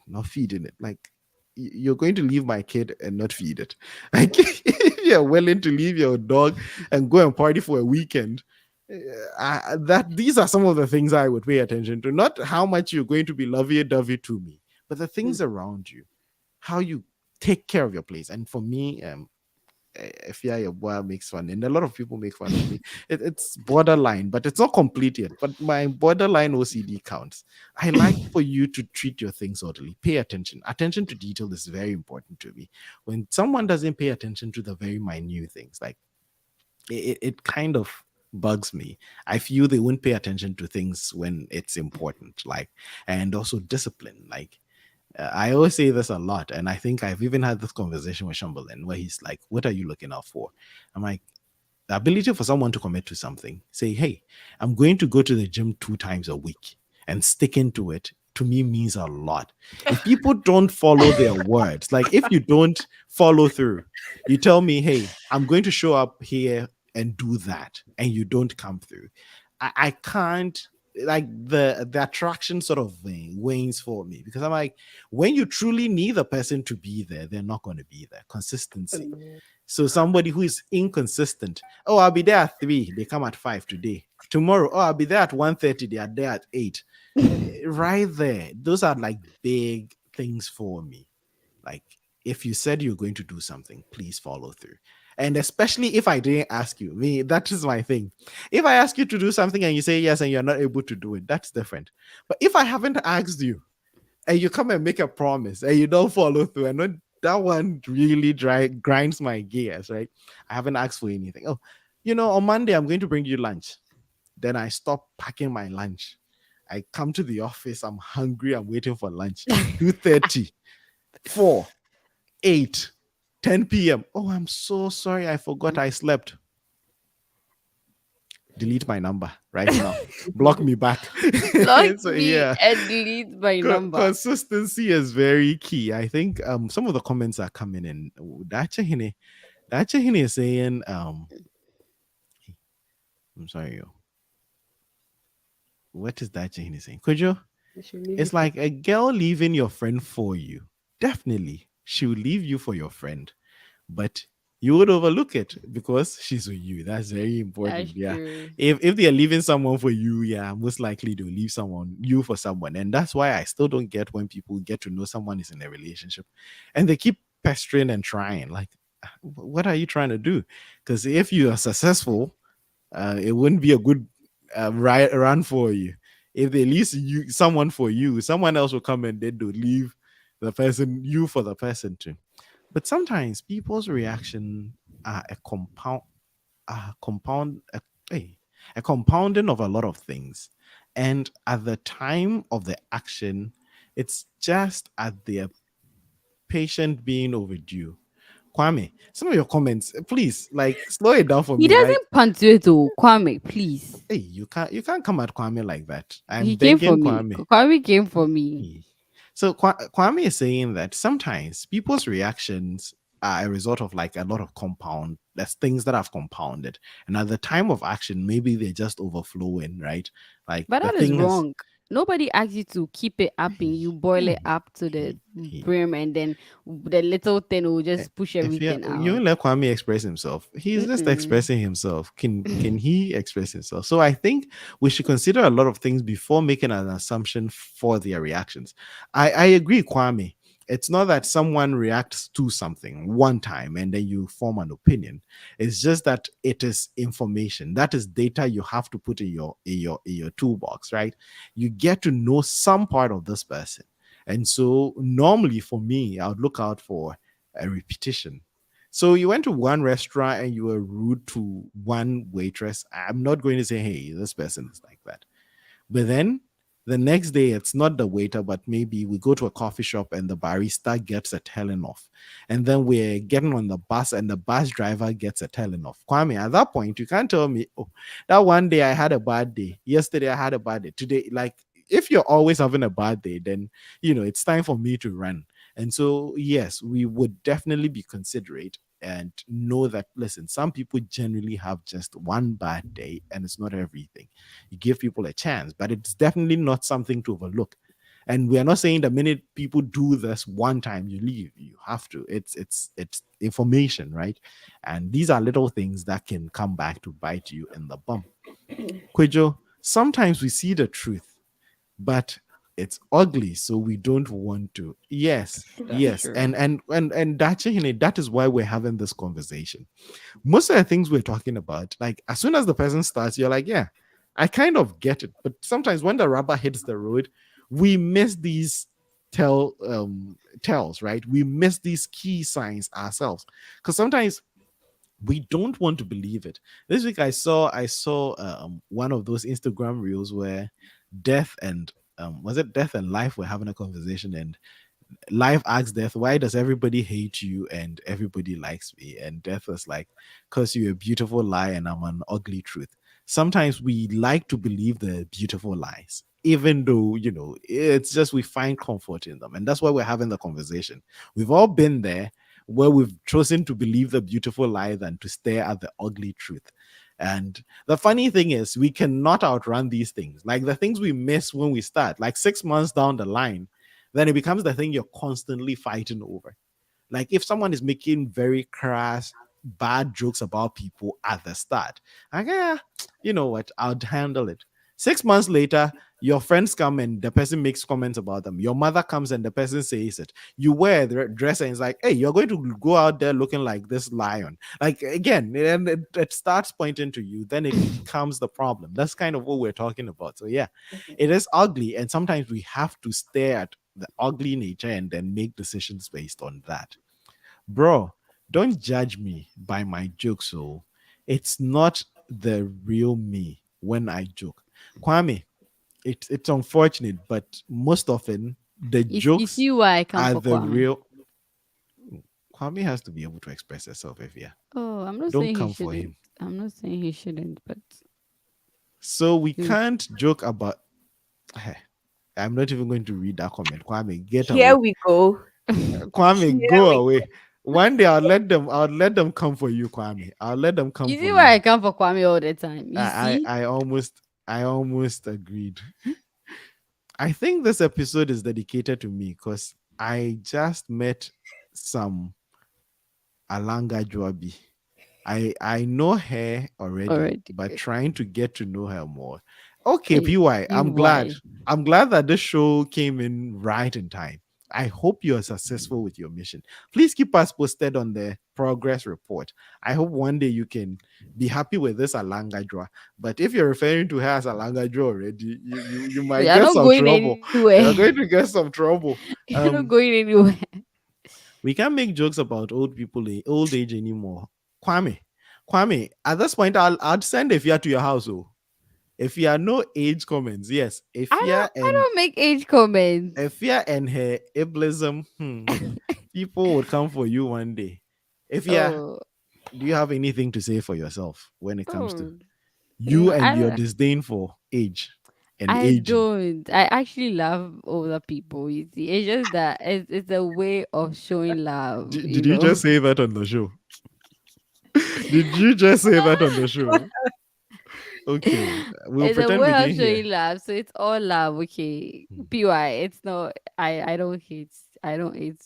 not feeding it. Like you're going to leave my kid and not feed it. Like if you're willing to leave your dog and go and party for a weekend, that these are some of the things I would pay attention to. Not how much you're going to be lovey-dovey to me, but the things around you, how you take care of your place. And for me, if yeah, your boy makes fun, and a lot of people make fun of me. It's borderline, but it's not complete yet. But my borderline OCD counts. I like for you to treat your things orderly. Pay attention. Attention to detail is very important to me. When someone doesn't pay attention to the very minute things, like it kind of bugs me. I feel they won't pay attention to things when it's important, like, and also discipline. Like, I always say this a lot, and I think I've even had this conversation with Chamberlain where he's like, "What are you looking out for?" I'm like, the ability for someone to commit to something, say, hey, I'm going to go to the gym 2 times a week and sticking to it, to me means a lot. If people don't follow their words, like if you don't follow through, you tell me, hey, I'm going to show up here and do that, and you don't come through. I can't, like, the attraction sort of wanes for me, because I'm like, when you truly need the person to be there, they're not going to be there. Consistency. So somebody who is inconsistent, oh, I'll be there at 3, they come at 5 today. Tomorrow, oh, I'll be there at 1:30, they are there at 8. Right there. Those are like big things for me. Like, if you said you're going to do something, please follow through. And especially if I didn't ask you, me, that is my thing. If I ask you to do something and you say yes and you're not able to do it, that's different. But if I haven't asked you and you come and make a promise and you don't follow through, and that one really grinds my gears, right? I haven't asked for anything. Oh, on Monday I'm going to bring you lunch. Then I stop packing my lunch. I come to the office, I'm hungry, I'm waiting for lunch. 2:30, 4, 8, 10 p.m. Oh, I'm so sorry, I forgot I slept. Delete my number right now. Block me back. Block So me yeah, and delete my number. consistency is very key. I think some of the comments are coming in. Dachahine is saying I'm sorry, yo. What is Dachahine saying? Could you? You should leave It's it for like a girl leaving your friend for you. Definitely, she will leave you for your friend, but you would overlook it because she's with you. That's very That's important. Yeah. true. If they're leaving someone for you, yeah, most likely they'll leave you for someone. And that's why I still don't get when people get to know someone is in a relationship and they keep pestering and trying. Like, what are you trying to do? Because if you are successful, it wouldn't be a good run for you. If they leave someone for you, someone else will come and then they'll leave the person, you for the person too. But sometimes people's reaction are hey, a compounding of a lot of things. And at the time of the action, it's just at the patient being overdue. Kwame, some of your comments, please, like, slow it down for He me, right? doesn't punctuate to Kwame, please. Hey, you can't come at Kwame like that. I'm He came for begging me. Kwame. Kwame came for me. Hey. So Kwame is saying that sometimes people's reactions are a result of like a lot of compound. There's things that have compounded, and at the time of action, maybe they're just overflowing, right? Like But the that is thing has. wrong. Nobody asks you to keep it up and you boil it Hey, up to the hey, hey. brim and then the little thing will Eh, just push If everything you out. let Kwame express himself, he's just Mm-mm. expressing himself. Can he express himself? So I think we should consider a lot of things before making an assumption for their reactions. I agree, Kwame. It's not that someone reacts to something one time and then you form an opinion. It's just that it is information. That is data you have to put in your toolbox, right? You get to know some part of this person. And so normally for me, I would look out for a repetition. So you went to one restaurant and you were rude to one waitress. I'm not going to say, hey, this person is like that. But then the next day, it's not the waiter, but maybe we go to a coffee shop and the barista gets a telling off. And then we're getting on the bus and the bus driver gets a telling off. Kwame, at that point, you can't tell me, oh, that one day I had a bad day. Yesterday I had a bad day. Today, like, if you're always having a bad day, then, it's time for me to run. And so, yes, we would definitely be considerate and know that, listen, some people generally have just one bad day and it's not everything. You give people a chance, but it's definitely not something to overlook. And we are not saying the minute people do this one time you leave, you have to. It's information, right? And these are little things that can come back to bite you in the bum. Kwejo, sometimes we see the truth, but it's ugly, so we don't want to. Yes, That's yes. true. And that is why we're having this conversation. Most of the things we're talking about, like as soon as the person starts, you're like, yeah, I kind of get it. But sometimes when the rubber hits the road, we miss these tells, right? We miss these key signs ourselves. Because sometimes we don't want to believe it. This week I saw one of those Instagram reels where death and was it death and life were having a conversation, and life asks Death, why does everybody hate you and everybody likes me? And Death was like, because you're a beautiful lie and I'm an ugly truth. Sometimes we like to believe the beautiful lies, even though, it's just we find comfort in them. And that's why we're having the conversation. We've all been there where we've chosen to believe the beautiful lie than to stare at the ugly truth. And the funny thing is, we cannot outrun these things. Like the things we miss when we start, like 6 months down the line, then it becomes the thing you're constantly fighting over. Like if someone is making very crass, bad jokes about people at the start, like, yeah, you know what, I'll handle it. 6 months later, your friends come and the person makes comments about them. Your mother comes and the person says it. You wear the dress and it's like, hey, you're going to go out there looking like this lion. Like again, and it starts pointing to you. Then it becomes the problem. That's kind of what we're talking about. So yeah, it is ugly, and sometimes we have to stare at the ugly nature and then make decisions based on that. Bro, don't judge me by my jokes. So it's not the real me when I joke. Kwame, it's unfortunate, but most often the You jokes see why I come are for the Kwame? real. Kwame has to be able to express herself if yeah. Oh, I'm not Don't saying he come for shouldn't. him. I'm not saying he shouldn't, but So we he would- can't joke about. I'm not even going to read that comment. Kwame, get Here away. we go. Kwame, Here go we away. One day I'll let them come for you, Kwame. I'll let them come you for see why I you. come for Kwame all the time. You I see? I, I almost agreed. I think this episode is dedicated to me because I just met some Alanga Joabi. I know her already, Already. but trying to get to know her more. Okay, Hey, PY, I'm glad. PY. I'm glad that this show came in right in time. I hope you're successful with your mission. Please keep us posted on the progress report. I hope one day you can be happy with this Alanga Joa. But if you're referring to her as Alanga Joa already, you might We are get not some going trouble. anywhere. You're going to get some trouble. You're not Um, going anywhere. we can't make jokes about old people, old age anymore. Kwame, Kwame, at this point, I'll send Ifya to your house. Oh, Ifya, no age comments. Yes, I don't make age comments. Ifya and her ableism, people would come for you one day. Ifya, Oh, do you have anything to say for yourself when it comes to oh. you No, and I your don't. disdain for age and I aging? don't. I actually love older people. You see, it's just that it's a way of showing love. Did you just say that on the show? Did you just say that on the show? Okay, we'll It's a pretend way we of didn't hear. showing love. So it's all love. Okay, Hmm, PY. It's not. I don't hate. I don't hate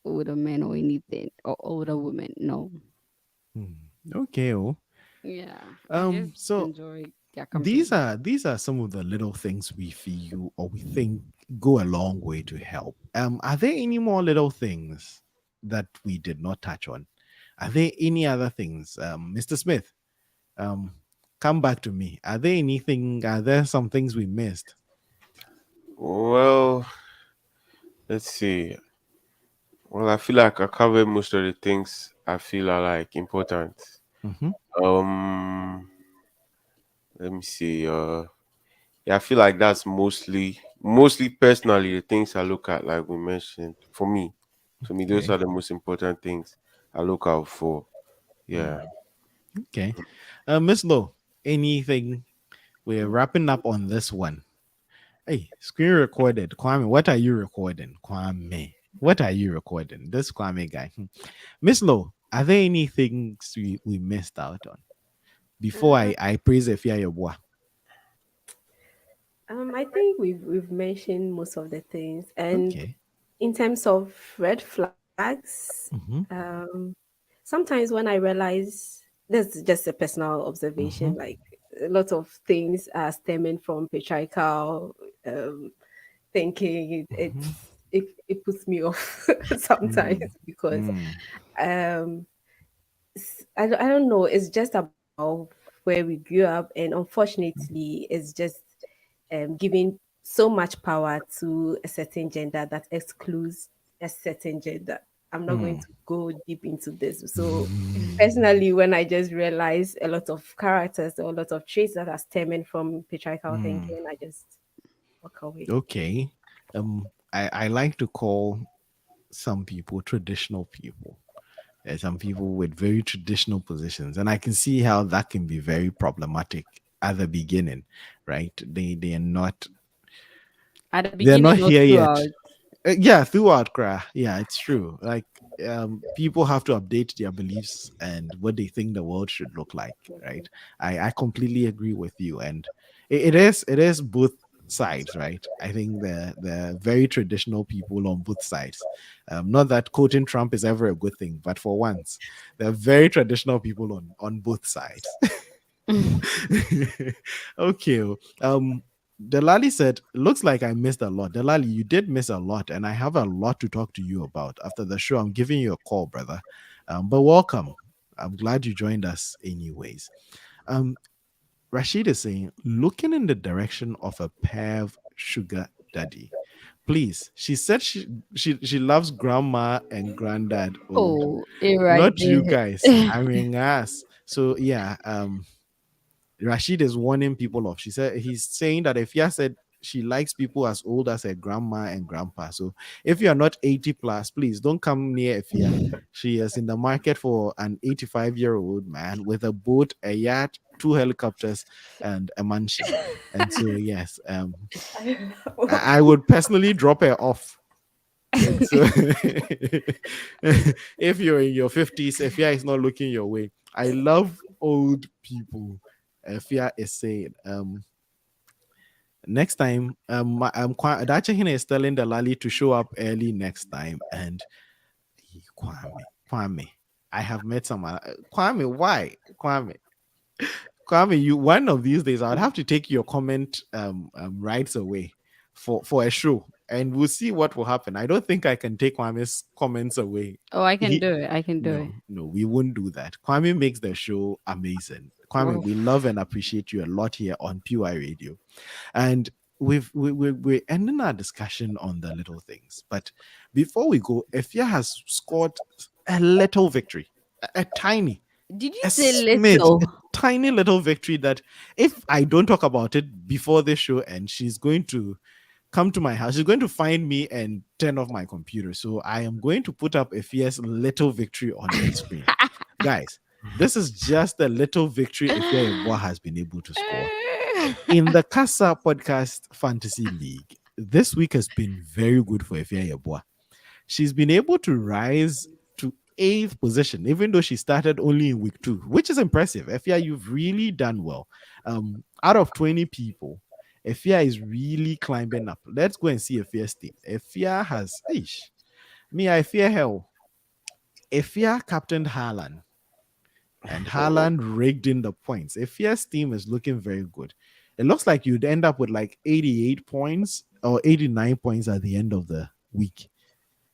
older men or anything or older women. No. hmm. Okay, oh. Yeah, I just So enjoy their company. these are some of the little things we feel or we think go a long way to help. Are there any more little things that we did not touch on? Are there any other things, Mr. Smith? Um, come back to me. Are there some things we missed? Well, let's see. Well, I feel like I covered most of the things I feel are like important. Mm-hmm. Um, Let me see. Yeah, I feel like that's mostly personally the things I look at, like we mentioned. For me, those Okay. are the most important things I look out for. Mm, Yeah. okay. Miss Lowe, anything? We're wrapping up on this one. Hey, screen recorded. Kwame, what are you recording? Kwame, what are you recording? This Kwame guy. Miss Lowe, are there any things we missed out on before Uh, I praise Efia Yobua? I think we've mentioned most of the things, and Okay. in terms of red flags, Mm-hmm. sometimes when I realize this is just a personal Mm-hmm. observation, like a lot of things are stemming from patriarchal um, thinking. Mhm. It puts me off sometimes Mm. because Mm. um I don't know. It's just about where we grew up, and unfortunately, it's just giving so much power to a certain gender that excludes a certain gender. I'm not going Mm. to go deep into this. So, personally, when I just realize a lot of characters or a lot of traits that are stemming from patriarchal Mm. thinking, I just walk away. Okay. I like to call some people traditional people. Some people with very traditional positions, and I can see how that can be very problematic at the beginning, right? At the They're not beginning or here yet. throughout. Yeah, throughout Kra. Yeah, it's true. Like people have to update their beliefs and what they think the world should look like, right? I completely agree with you, and it is both sides, right? I think the very traditional people on both sides. Not that quoting Trump is ever a good thing, but for once, there are very traditional people on both sides. Okay. Delali said, looks like I missed a lot. Delali, you did miss a lot, and I have a lot to talk to you about. After the show, I'm giving you a call, brother. But welcome. I'm glad you joined us anyways. Um, Rashid is saying, looking in the direction of a perv sugar daddy. Please, she said she loves grandma and granddad. Oh, Oh, it right not you guys. there. I mean us. So yeah, Rashid is warning people off. She said he's saying that if Fia said she likes people as old as her grandma and grandpa. So if you are not 80 plus, please don't come near Efia. She is in the market for an 85-year-old man with a boat, a yacht, two helicopters, and a mansion. And so yes, I would personally drop her off. And so if you're in your 50s, Efia is not looking your way. I love old people. Efia is saying, next time, Dachahin is telling the Lali to show up early next time. And Kwame, I have met someone. Kwame, why? Kwame, you one of these days I would have to take your comment rights away for a show, and we'll see what will happen. I don't think I can take Kwame's comments away. Oh, I can He do it. I can do it. no, we won't do that. Kwame makes the show amazing. Kwame, Oh, we love and appreciate you a lot here on PY Radio. And we're ending our discussion on the little things. But before we go, Efia has scored a little victory, a tiny, did you a say smidge, a little? tiny little victory that if I don't talk about it before this show ends, she's going to come to my house. She's going to find me and turn off my computer. So I am going to put up a fierce little victory on the screen. Guys, this is just a little victory Ifya Yeboah has been able to score. In the Casa Podcast Fantasy League, this week has been very good for Ifya Yeboah. She's been able to rise to eighth position, even though she started only in week 2, which is impressive. Efia, you've really done well. Out of 20 people, Efia is really climbing up. Let's go and see Efia's team. Efia has, me, I fear hell. Efia captained Haaland, and Haaland rigged in the points. Efia's team is looking very good. It looks like you'd end up with like 88 points or 89 points at the end of the week.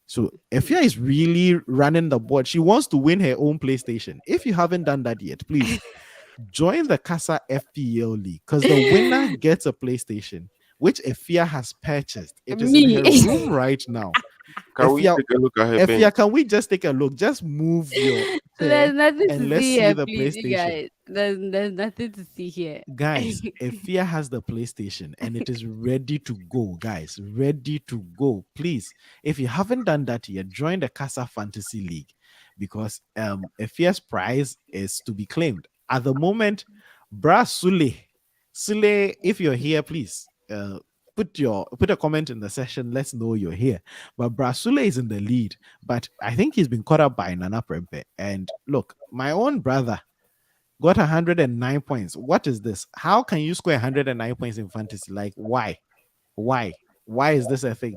So Efia is really running the board. She wants to win her own PlayStation. If you haven't done that yet, please join the Casa FPL League because the winner gets a PlayStation, which Efia has purchased. It is in Me. her room right now. Can we Efia, take a look at her bench? Efia, can we just take a look? Just move your chair There's nothing and to let's see see here, the please, you PlayStation. guys. There's nothing to see here. Guys, Efia has the PlayStation and it is ready to go, guys. Ready to go. Please, if you haven't done that yet, join the Casa Fantasy League because Efia's prize is to be claimed. At the moment, Bra Sule, if you're here, please put a comment in the session. Let's know you're here. But Bra Sule is in the lead, but I think he's been caught up by Nana Prempe. And look, my own brother got 109 points. What is this? How can you score 109 points in fantasy? Like, why? Why? Why is this a thing?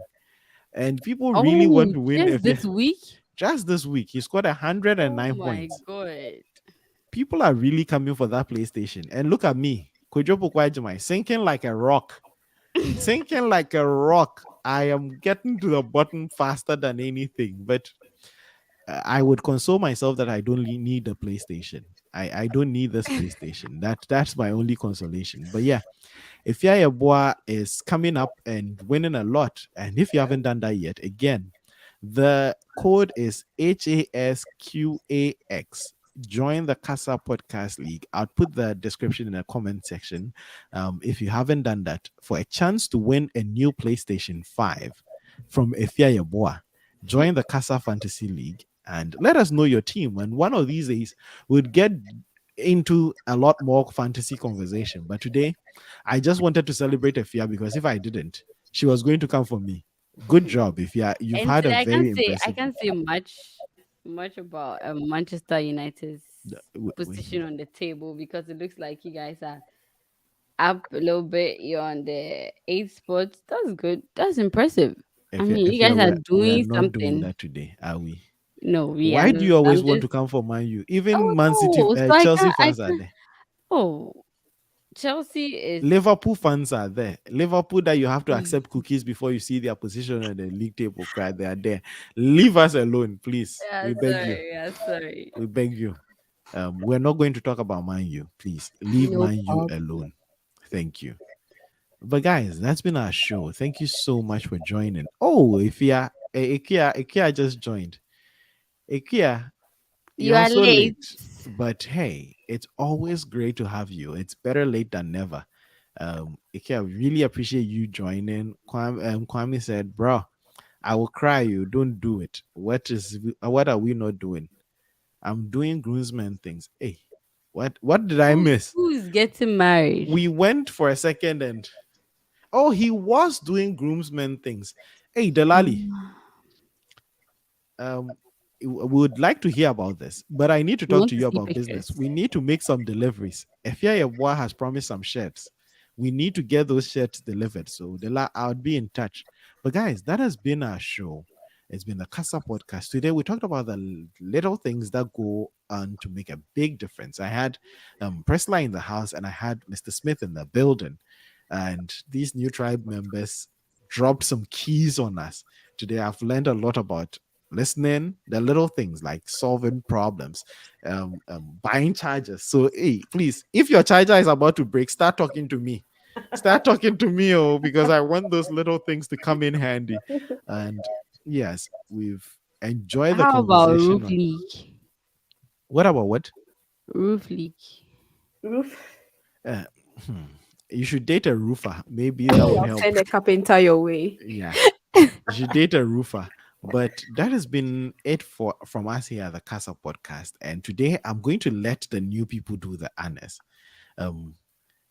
And people really want Oh, to win just if you this week? just this week he scored Oh 109 my points. god. People are really coming for that PlayStation. And look at me, Kojo Pukwajimai, sinking like a rock. Sinking like a rock. I am getting to the bottom faster than anything. But I would console myself that I don't need a PlayStation. I don't need this PlayStation. That's my only consolation. But yeah, if Yaya is coming up and winning a lot, and if you haven't done that yet, again, the code is HASQAX. Join the Casa Podcast League. I'll put the description in the comment section. If you haven't done that, for a chance to win a new PlayStation 5 from Efia Yeboah, join the Casa Fantasy League and let us know your team. And one of these days, we'll get into a lot more fantasy conversation. But today, I just wanted to celebrate Efia because if I didn't, she was going to come for me. Good job, Efia. You've And had a today very I impressive can't say much about Manchester United's week. position on the table because it looks like you guys are up a little bit. You're on the eighth spot. That's good. That's impressive. I mean, you Efia, guys are we're doing not doing something. that today, are we? No, we are Why do not. you always I'm want just. to come for Man U? Even Oh Man City, no! So Chelsea I fans are can't. there. Oh, Chelsea is. Liverpool fans are there. Liverpool that you have to accept cookies before you see their position on the league table. Cry, they are there. Leave us alone, please. Yeah, We beg you. sorry. Yeah, sorry. We beg you. We're not going to talk about Man U. Please leave No Man U problem. alone. Thank you. But guys, that's been our show. Thank you so much for joining. Oh, if you are Ikea just joined. Ikea, You you're are so late. late. But hey, it's always great to have you. It's better late than never. Ikea, I really appreciate you joining. Kwame said, bro, I will cry you. Don't do it. What are we not doing? I'm doing groomsmen things. Hey, what did I miss? Who's getting married? We went for a second and oh, he was doing groomsmen things. Hey, Delali, Mm, um, we would like to hear about this, but I need to you talk want to to you see about business. pictures? We need to make some deliveries. Efia Yeboah has promised some shirts. We need to get those shirts delivered. So I'll be in touch. But guys, that has been our show. It's been the Casa podcast. Today we talked about the little things that go on to make a big difference. I had Presla in the house and I had Mr. Smith in the building. And these new tribe members dropped some keys on us. Today I've learned a lot about listening, the little things like solving problems, buying chargers. So, hey, please, if your charger is about to break, start talking to me. Start talking to me, oh, because I want those little things to come in handy. And yes, we've enjoyed the How about conversation roof on leak? what about what? Roof leak. Roof. Uh, hmm, you should date a roofer. Maybe that would I'll help. send a carpenter your way. Yeah, you should date a roofer. But that has been it for from us here at the Casa Podcast. And today I'm going to let the new people do the honors. Um,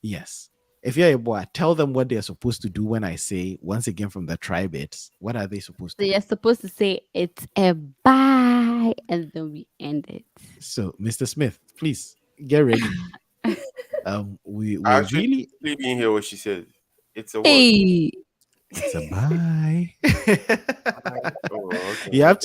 yes. If you're a boy, tell them what they're supposed to do when I say once again from the tribe it's what are they supposed So to do? you're supposed to say it's a bye, and then we end it. So, Mr. Smith, please get ready. I We actually really didn't hear what she said. It's a what? Hey, it's a bye. Oh, okay, You have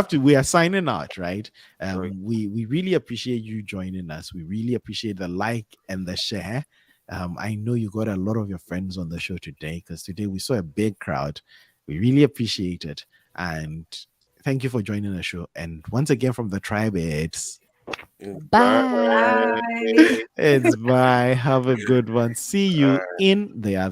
to we are signing out, right? okay. We really appreciate you joining us. We really appreciate the like and the share. I know you got a lot of your friends on the show today because today we saw a big crowd. We really appreciate it. And thank you for joining the show. And once again from the tribe, Bye. bye. Bye. it's bye. Have a good one. See you in the other.